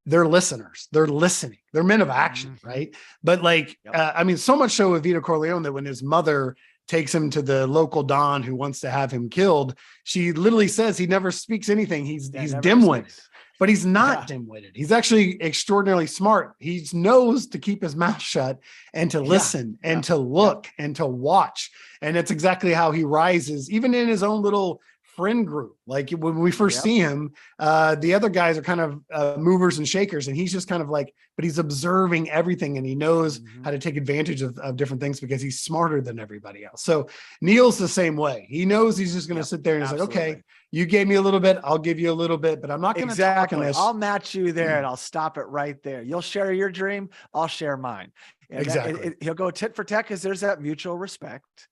B: they're listeners. They're listening. They're men of action, right? But like, I mean, so much so with Vito Corleone that when his mother takes him to the local Don who wants to have him killed, she literally says he never speaks anything. He's dim-witted, but he's not dim-witted. He's actually extraordinarily smart. He knows to keep his mouth shut and to listen and to look and to watch. And it's exactly how he rises, even in his own little friend group. Like when we first see him, the other guys are kind of movers and shakers, and he's just kind of like, but he's observing everything, and he knows how to take advantage of different things because he's smarter than everybody else. So Neil's the same way. He knows he's just going to sit there and he's like, okay, you gave me a little bit, I'll give you a little bit, but I'm not going to talk on this.
A: I'll match you there, and I'll stop it right there. You'll share your dream, I'll share mine. And
B: exactly.
A: He'll go tit for tat because there's that mutual respect.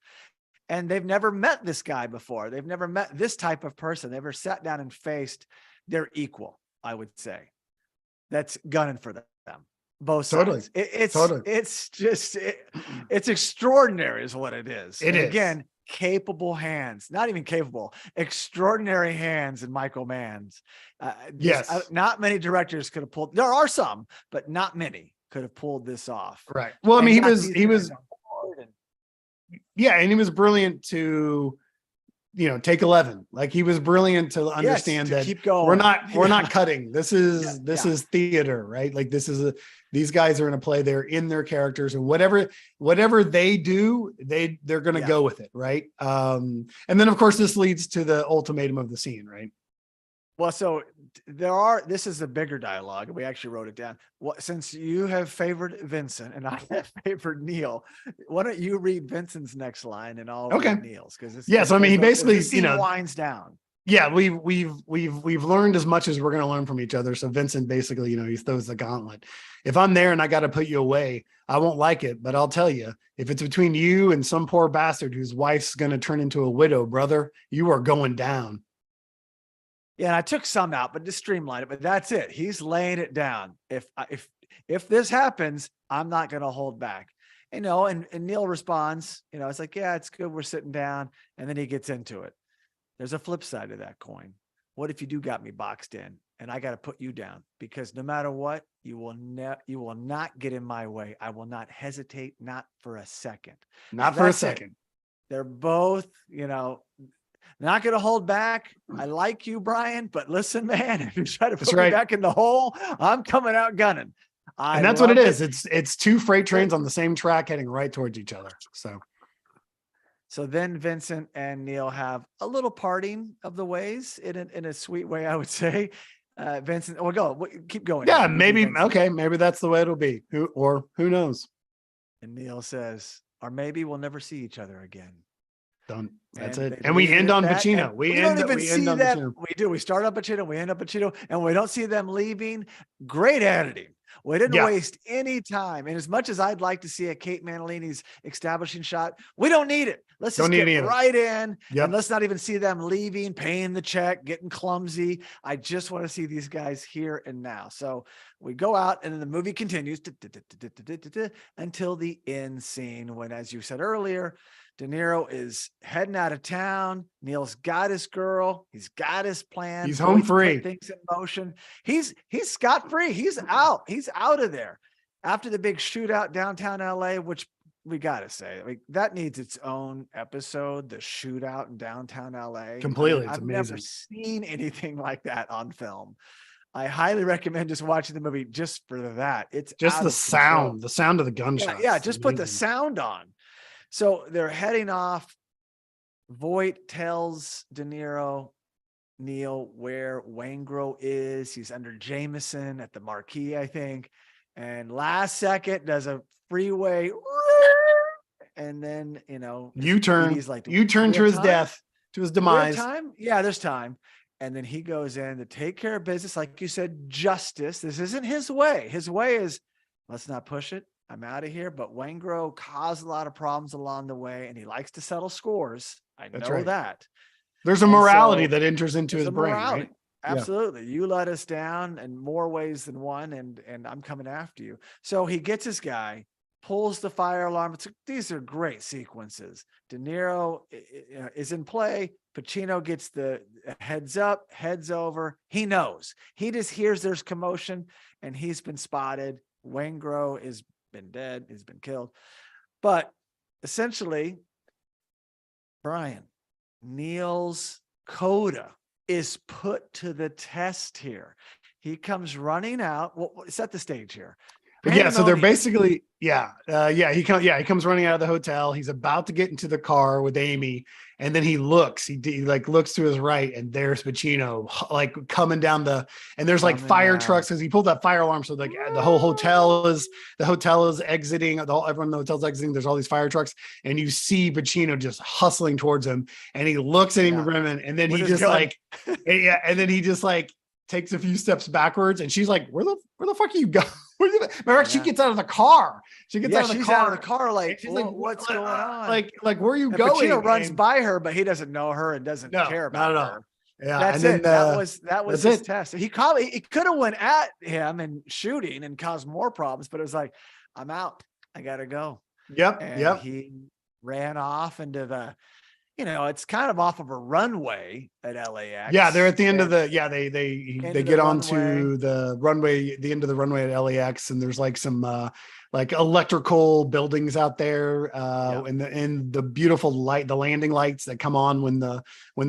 A: And they've never met this guy before. They've never met this type of person. They've never sat down and faced their equal, I would say. That's gunning for them. Both sides. It's extraordinary is what it is. Again, capable hands, not even capable, extraordinary hands in Michael Mann's. Not many directors could have pulled. There are some, but not many could have pulled this off.
B: Right. Well, I mean, he was. Yeah, and he was brilliant to take 11. Like he was brilliant to understand
A: to
B: that
A: keep going.
B: we're not cutting. This is theater, right? Like these guys are in a play. They're in their characters, and whatever they do, they're going to go with it, right? And then of course this leads to the ultimatum of the scene, right?
A: Well, so this is a bigger dialogue. We actually wrote it down. Since you have favored Vincent and I have favored Neil, why don't you read Vincent's next line and I'll read Neil's? Because
B: so I mean, he basically,
A: winds down.
B: Yeah, we've learned as much as we're going to learn from each other. So Vincent basically, he throws the gauntlet. If I'm there and I got to put you away, I won't like it, but I'll tell you, if it's between you and some poor bastard whose wife's going to turn into a widow, brother, you are going down.
A: Yeah, and I took some out, but just streamlined it. But that's it. He's laying it down. If this happens, I'm not going to hold back. And Neil responds. It's like, yeah, it's good. We're sitting down, and then he gets into it. There's a flip side to that coin. What if you do got me boxed in, and I got to put you down? Because no matter what, you will not get in my way. I will not hesitate, not for a second.
B: Not for a second.
A: They're both, not going to hold back. I like you, Brian, but listen, man, if you try to put me back in the hole, I'm coming out gunning.
B: And that's what it is. It's two freight trains on the same track heading right towards each other.
A: So then Vincent and Neil have a little parting of the ways in a sweet way, I would say. Vincent, keep going.
B: Yeah, maybe. Okay. Maybe that's the way it'll be. Who knows?
A: And Neil says, or maybe we'll never see each other again.
B: That's it. And we end on Pacino. We end on Pacino.
A: We do. We start on Pacino. We end on Pacino, and we don't see them leaving. Great editing. We didn't waste any time. And as much as I'd like to see a Kate Manalini's establishing shot, we don't need it. Let's just get right in. And let's not even see them leaving, paying the check, getting clumsy. I just want to see these guys here and now. So we go out, and then the movie continues until the end scene when, as you said earlier, De Niro is heading out of town. Neil's got his girl. He's got his plan.
B: He's home free.
A: Things in motion. He's scot-free. He's out. He's out of there. After the big shootout downtown LA, which we got to say, that needs its own episode, the shootout in downtown LA.
B: Completely. It's
A: I've
B: amazing.
A: never seen anything like that on film. I highly recommend just watching the movie just for that. It's
B: just the sound of the gunshots.
A: Yeah, just put the sound on. So they're heading off. Voight tells De Niro, Neil, where Waingro is. He's under Jameson at the Marquee, I think. And last second does a freeway. And then,
B: U-turn.
A: He's like,
B: U-turn to his death, to his demise.
A: Time? Yeah, there's time. And then he goes in to take care of business. Like you said, justice. This isn't his way. His way is, let's not push it. I'm out of here. But Waingro caused a lot of problems along the way, and he likes to settle scores. I know that.
B: There's a morality that enters into his brain, right?
A: Absolutely. Yeah. You let us down in more ways than one, and I'm coming after you. So he gets his guy, pulls the fire alarm. These are great sequences. De Niro is in play. Pacino gets the heads up, heads over. He knows. He just hears there's commotion, and he's been spotted. Waingro is been dead. He's been killed. But essentially, Brian, Neil's coda is put to the test here. He comes running out. Well, set the stage here.
B: Yeah, so they're basically, he comes running out of the hotel. He's about to get into the car with Amy, and then he looks to his right, and there's Pacino coming down and there's fire trucks because he pulled that fire alarm. So the whole hotel is exiting. Everyone in the hotel's exiting. There's all these fire trucks, and you see Pacino just hustling towards him, and he looks at Amy Brennan, and then he just takes a few steps backwards, and she's like, where the fuck are you going? Remember, she gets out of the car. She's out of the car.
A: She's like, what's going on?
B: Like, where are you going?
A: Pacino runs by her, but he doesn't know her and doesn't care about her.
B: Yeah,
A: that's it. That was his test. He could have went at him and shooting and caused more problems, but it was like, I'm out. I gotta go.
B: Yep.
A: He ran off into it's kind of off of a runway at LAX.
B: Yeah, they're at the end of the they get onto the runway, the end of the runway at LAX, and there's like some like electrical buildings out there, and the beautiful light, the landing lights that come on when the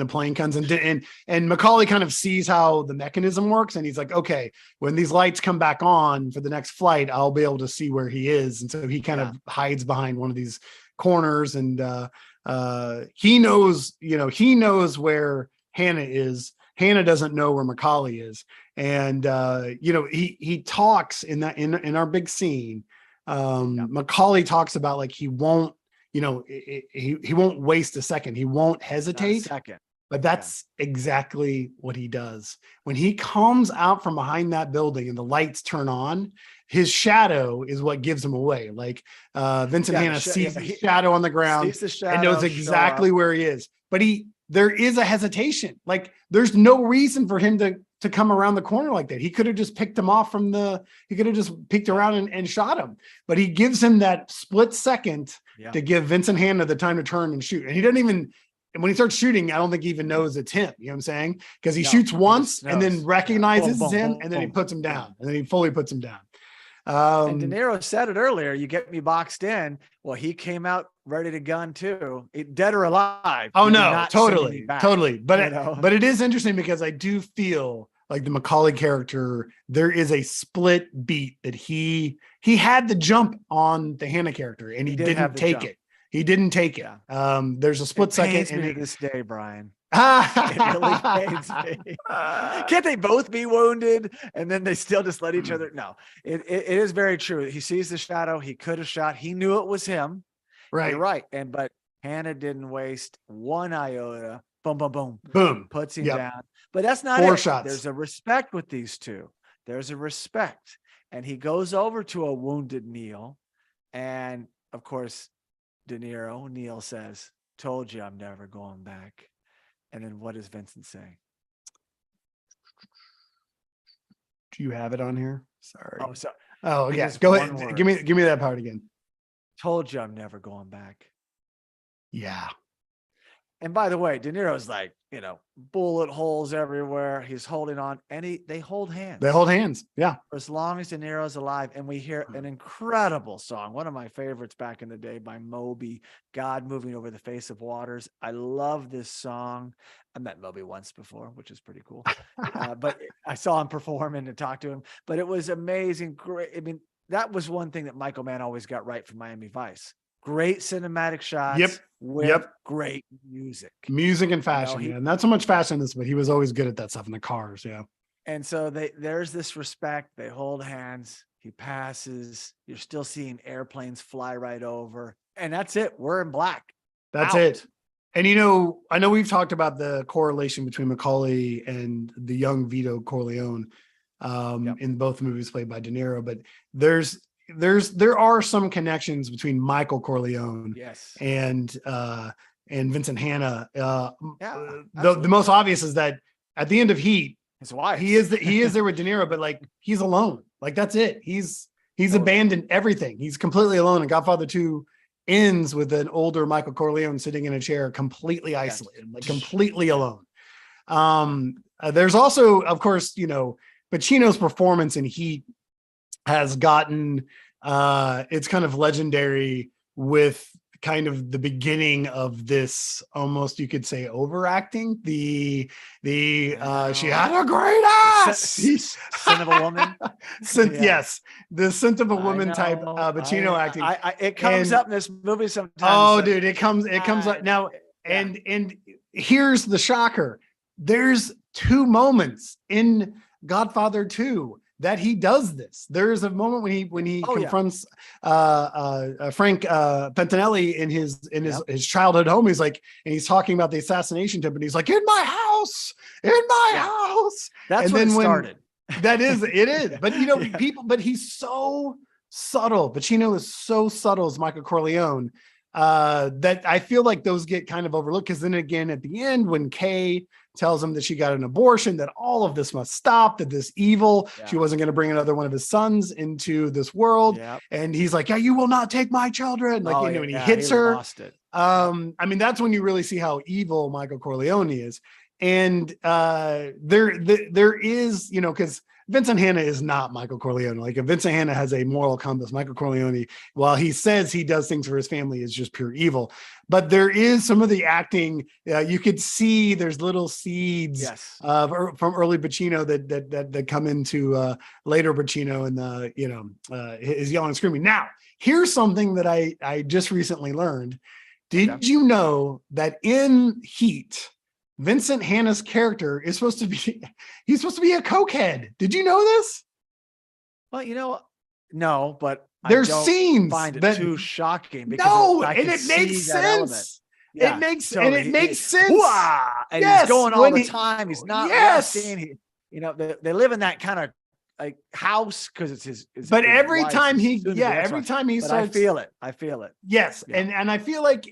B: plane comes in, and Macaulay kind of sees how the mechanism works, and he's like, okay, when these lights come back on for the next flight, I'll be able to see where he is, and so he kind of hides behind one of these corners, and he knows where Hannah is. Hannah doesn't know where Macaulay is, and he talks in our big scene. Macaulay talks about like he won't waste a second. He won't hesitate. But that's exactly what he does. When he comes out from behind that building and the lights turn on, his shadow is what gives him away. Like Vincent Hanna sees the shadow on the ground and knows exactly where he is. But there is a hesitation. Like there's no reason for him to come around the corner like that. He could have just picked him off he could have just peeked around and shot him. But he gives him that split second to give Vincent Hanna the time to turn and shoot. And he doesn't even, and when he starts shooting, I don't think he even knows it's him. You know what I'm saying? Because he shoots once and then recognizes him, and then he puts him down, and then he fully puts him down.
A: And De Niro said it earlier, you get me boxed in. Well, he came out ready to gun too, dead or alive.
B: Oh no, totally. But it is interesting because I do feel like the Macaulay character, there is a split beat that he had the jump on the Hannah character, and he didn't take it. He didn't take it. There's a split second.
A: Me to this day, Brian. It really pains me. Can't they both be wounded and then they still just let each other? No, it is very true. He sees the shadow. He could have shot. He knew it was him.
B: Right.
A: You're right. But Hannah didn't waste one iota. Boom, boom, boom,
B: boom.
A: Puts him down. But that's not
B: 4
A: it.
B: shots.
A: There's a respect with these two. There's a respect. And he goes over to a wounded Neil. And of course, Neil says, told you I'm never going back. And then what does Vincent say?
B: Do you have it on here? Sorry.
A: Oh, sorry.
B: Oh, yeah. Go ahead. Give me that part again. Told
A: you I'm never going back.
B: Yeah.
A: And by the way, De Niro's like, bullet holes everywhere. He's holding on, and they hold hands.
B: They hold hands. Yeah.
A: For as long as De Niro's alive. And we hear an incredible song, one of my favorites back in the day by Moby, God Moving Over the Face of Waters. I love this song. I met Moby once before, which is pretty cool. But I saw him perform and to talk to him. But it was amazing. Great. I mean, that was one thing that Michael Mann always got right from Miami Vice. Great cinematic shots with great music
B: and fashion. And not so much fashion in this, but he was always good at that stuff in the cars. Yeah.
A: And so there's this respect. They hold hands. He passes. You're still seeing airplanes fly right over. And that's it. We're in black.
B: That's it. And, I know we've talked about the correlation between Macaulay and the young Vito Corleone in both movies played by De Niro, but there are some connections between Michael Corleone and Vincent Hanna. The most obvious is that at the end of Heat,
A: his wife,
B: he is there with De Niro, but like he's alone. Like that's it. He's abandoned everything. He's completely alone. And Godfather 2 ends with an older Michael Corleone sitting in a chair, completely isolated, like completely alone. There's also, of course, Pacino's performance in Heat has gotten it's kind of legendary with kind of the beginning of this, almost you could say overacting. She had a great ass.
A: Scent of a woman.
B: Yes, the scent of a woman type Pacino acting.
A: It comes up in this movie sometimes.
B: Oh, dude, it comes up now. And here's the shocker. There's 2 moments in Godfather 2 that he does this. There is a moment when he confronts Frank Pentanelli in his childhood home. He's like, and he's talking about the assassination attempt, and he's like, in my house.
A: That's when it started.
B: It is. But but he's so subtle. Pacino is so subtle as Michael Corleone that I feel like those get kind of overlooked. Because then again, at the end, when Kay tells him that she got an abortion, that all of this must stop, that this evil, she wasn't going to bring another one of his sons into this world. And he's like, you will not take my children. And he hits her. I mean, that's when you really see how evil Michael Corleone is. And there is, you know, because Vincent Hanna is not Michael Corleone. Like, if Vincent Hanna has a moral compass, Michael Corleone, while he says he does things for his family, is just pure evil. But there is some of the acting, you could see there's little seeds from early Pacino that come into later Pacino, and his yelling and screaming. Now, here's something that I just recently learned. Did you know that in Heat, Vincent Hanna's character is supposed to be a cokehead? Did you know this?
A: Well, no, but
B: there's
A: I don't
B: scenes
A: find it
B: that
A: too shocking, because
B: and it makes sense.
A: Yeah,
B: it makes sense.
A: And he's going all the time. He's not resting. They live in that kind of like house because it's his.
B: But every time he starts,
A: I feel it.
B: Yes, and I feel like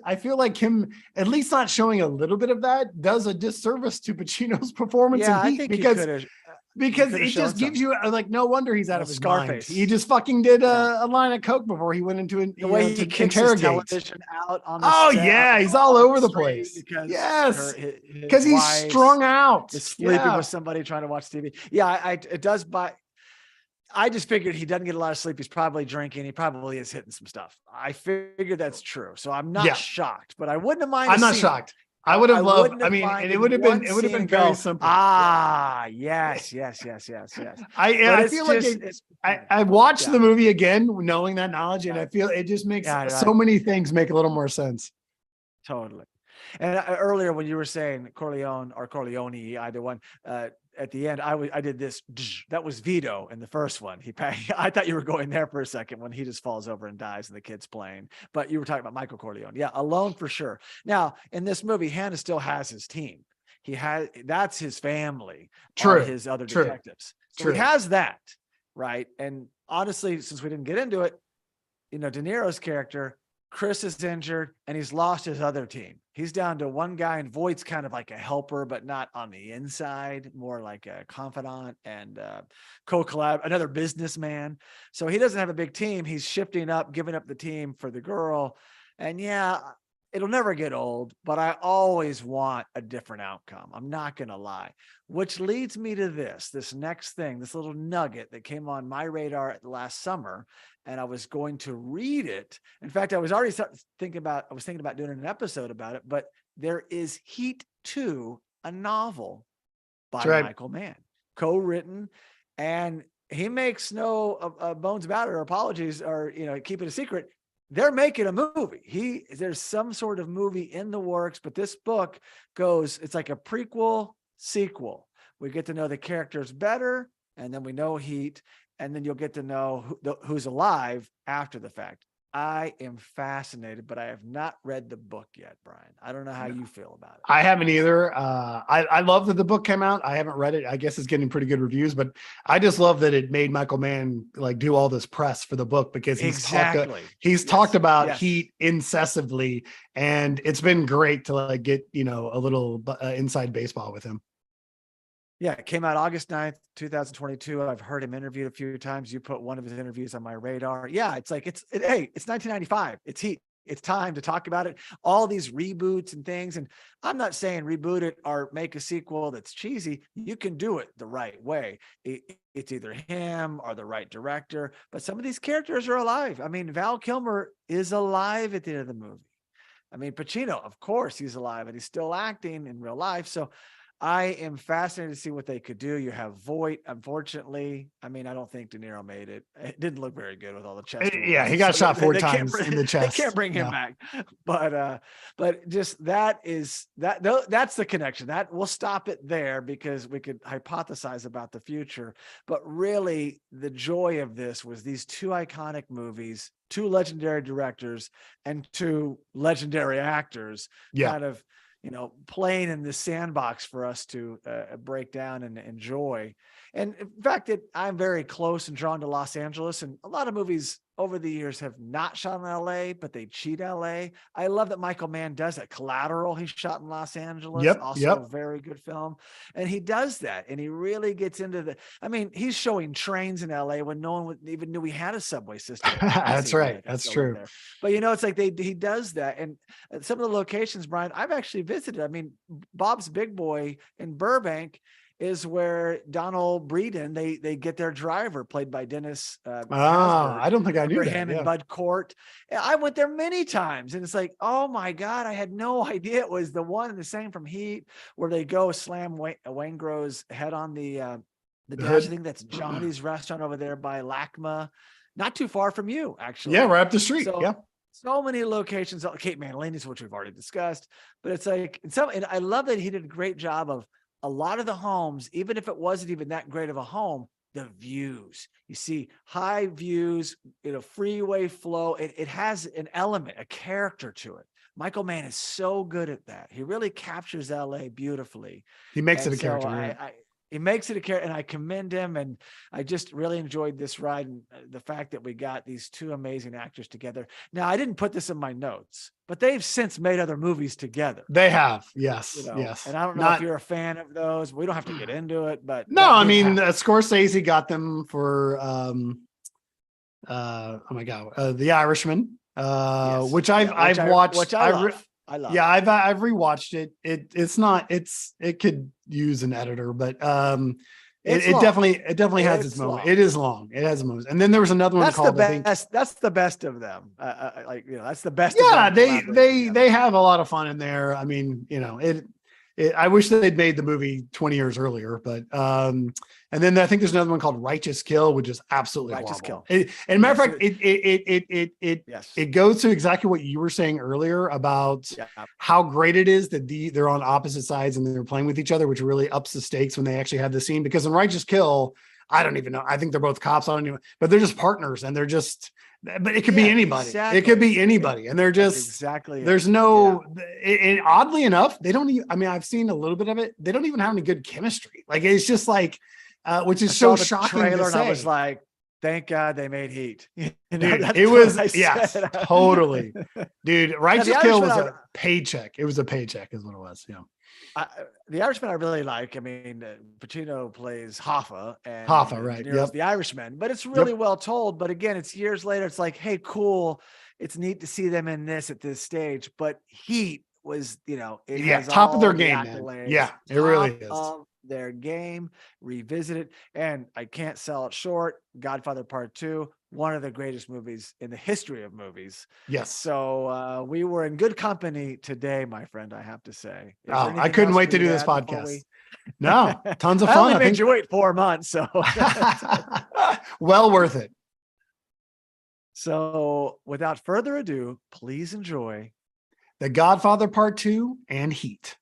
B: I feel like him at least not showing a little bit of that does a disservice to Pacino's performance in Heat, because it just gives you like, no wonder he's out of his
A: Scarface.
B: mind. He just fucking did a line of coke before he went into
A: the way he kicks his television out on the set,
B: he's all over the place. Because he's strung out,
A: sleeping with somebody trying to watch TV. It does. I just figured he doesn't get a lot of sleep. He's probably drinking. He probably is hitting some stuff. I figured that's true. So I'm not shocked, but I wouldn't have minded.
B: I'm not shocked. I would have loved. I mean, and it would have been very simple.
A: Yes.
B: I feel like I watched the movie again, knowing that knowledge, and I feel it just makes so many things make a little more sense.
A: Totally. And earlier when you were saying Corleone or Corleone, either one, at the end, I did this. That was Vito in the first one. I thought you were going there for a second when he just falls over and dies and the kid's playing. But you were talking about Michael Corleone. Yeah, alone for sure. Now, in this movie, Hanna still has his team. That's his family.
B: True.
A: His other detectives. So he has that, right? And honestly, since we didn't get into it, De Niro's character, Chris is injured and he's lost his other team. He's down to one guy, and Voight's kind of like a helper, but not on the inside, more like a confidant and co-collab, another businessman. So he doesn't have a big team. He's shifting up, giving up the team for the girl. And it'll never get old, but I always want a different outcome. I'm not going to lie, which leads me to this next thing, this little nugget that came on my radar last summer. And I was going to read it. In fact, I was already thinking about doing an episode about it, but there is Heat 2, a novel by Michael Mann, co-written, and he makes no bones about it or apologies or, keep it a secret. They're making a movie. There's some sort of movie in the works, but this book it's like a prequel sequel. We get to know the characters better, and then we know Heat. And then you'll get to know who's alive after the fact. I am fascinated, but I have not read the book yet, Brian. I don't know how you feel about it.
B: I haven't either. I love that the book came out. I haven't read it. I guess it's getting pretty good reviews, but I just love that it made Michael Mann like do all this press for the book, because he's talked about Heat incessantly, and it's been great to like get, a little inside baseball with him.
A: Yeah, it came out August 9th, 2022. I've heard him interviewed a few times. You put one of his interviews on my radar. Yeah, it's like, it's 1995. It's Heat. It's time to talk about it. All these reboots and things. And I'm not saying reboot it or make a sequel that's cheesy. You can do it the right way. It's either him or the right director. But some of these characters are alive. I mean, Val Kilmer is alive at the end of the movie. I mean, Pacino, of course, he's alive and he's still acting in real life. So I am fascinated to see what they could do. You have Voight, unfortunately. I mean, I don't think De Niro made it. It didn't look very good with all the chest.
B: Yeah, he got shot 4 times in the chest.
A: They can't bring him back. But just that's the connection. That we'll stop it there because we could hypothesize about the future. But really, the joy of this was these 2 iconic movies, 2 legendary directors, and 2 legendary actors. Kind of playing in this sandbox for us to break down and enjoy. And in fact, I'm very close and drawn to Los Angeles, and a lot of movies over the years have not shot in LA, but they cheat LA. I love that Michael Mann does that. Collateral, he shot in Los Angeles, also a very good film. And he does that. And he really gets into he's showing trains in LA when no one even knew we had a subway system.
B: That's right. That's true.
A: But it's like he does that. And some of the locations, Brian, I've actually visited. I mean, Bob's Big Boy in Burbank is where Donald Breeden, they get their driver, played by Dennis.
B: I don't think I knew that.
A: Him and Bud Cort. I went there many times, and it's like, oh my God, I had no idea it was the one and the same from Heat, where they go slam Waingro's head on the dash. I think that's Johnny's restaurant over there by LACMA, not too far from you, actually.
B: Yeah, right up the street.
A: So many locations. Kate Manalini's, which we've already discussed, but it's like, and I love that he did a great job of a lot of the homes, even if it wasn't even that great of a home, the views. You see high views, freeway flow. It has an element, a character to it. Michael Mann is so good at that. He really captures LA beautifully.
B: He makes it a character.
A: He makes it a character, and I commend him. And I just really enjoyed this ride, and the fact that we got these two amazing actors together. Now, I didn't put this in my notes, but they've since made other movies together.
B: They have, yes, yes.
A: And I don't know if you're a fan of those. We don't have to get into it, but
B: no, I mean, Scorsese got them for The Irishman, which I've watched. I love. Yeah, I've rewatched it. It could use an editor, but it definitely has its moment. It is long. It has a moment. And then there was another one called
A: that's the best of them. That's the best.
B: Yeah, they have a lot of fun in there. I mean, I wish that they'd made the movie 20 years earlier, but and then I think there's another one called Righteous Kill, which is absolutely
A: Righteous
B: horrible.
A: Kill.
B: And matter of fact, it goes to exactly what you were saying earlier about how great it is that they're on opposite sides and they're playing with each other, which really ups the stakes when they actually have the scene. Because in Righteous Kill, I don't even know. I think they're both cops. I don't even, but they're just partners, and they're just. But it could be anybody. Exactly. It could be anybody, and they're just There's no. And oddly enough, they don't even. I mean, I've seen a little bit of it. They don't even have any good chemistry. Like, it's just like, which is so shocking to say.
A: And I was like, thank God they made Heat.
B: Dude, it was totally, dude. Righteous Kill was a paycheck. It was a paycheck, is what it was. Yeah.
A: The Irishman I really like. I mean, Pacino plays Hoffa, and
B: right?
A: Yep. The Irishman, but it's really well told. But again, it's years later. It's like, hey, cool. It's neat to see them in this at this stage. But Heat was,
B: top of their game, man. Yeah, it really is.
A: Of their game, revisit it, and I can't sell it short. Godfather Part 2, one of the greatest movies in the history of movies.
B: Yes.
A: So we were in good company today, my friend, I have to say.
B: I couldn't wait to do this podcast. No, tons of fun.
A: I made you wait 4 months, so
B: well worth it.
A: So without further ado, please enjoy
B: The Godfather Part 2 and Heat.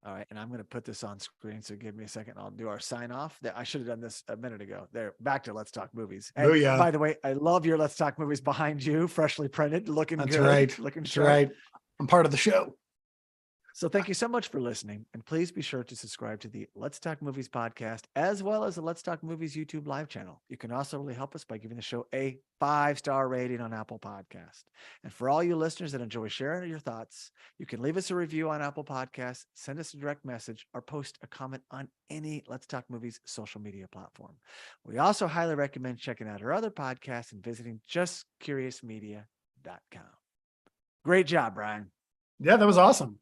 A: All right, and I'm going to put this on screen, so give me a second. I'll do our sign off. I should have done this a minute ago. There, back to Let's Talk Movies. And by the way, I love your Let's Talk Movies behind you, freshly printed, looking good.
B: That's right.
A: Looking
B: That's
A: sharp.
B: right. I'm part of the show.
A: So thank you so much for listening, and please be sure to subscribe to the Let's Talk Movies podcast, as well as the Let's Talk Movies YouTube live channel. You can also really help us by giving the show a 5-star rating on Apple Podcast. And for all you listeners that enjoy sharing your thoughts, you can leave us a review on Apple Podcasts, send us a direct message, or post a comment on any Let's Talk Movies social media platform. We also highly recommend checking out our other podcasts and visiting justcuriousmedia.com. Great job, Brian.
B: Yeah, that was awesome.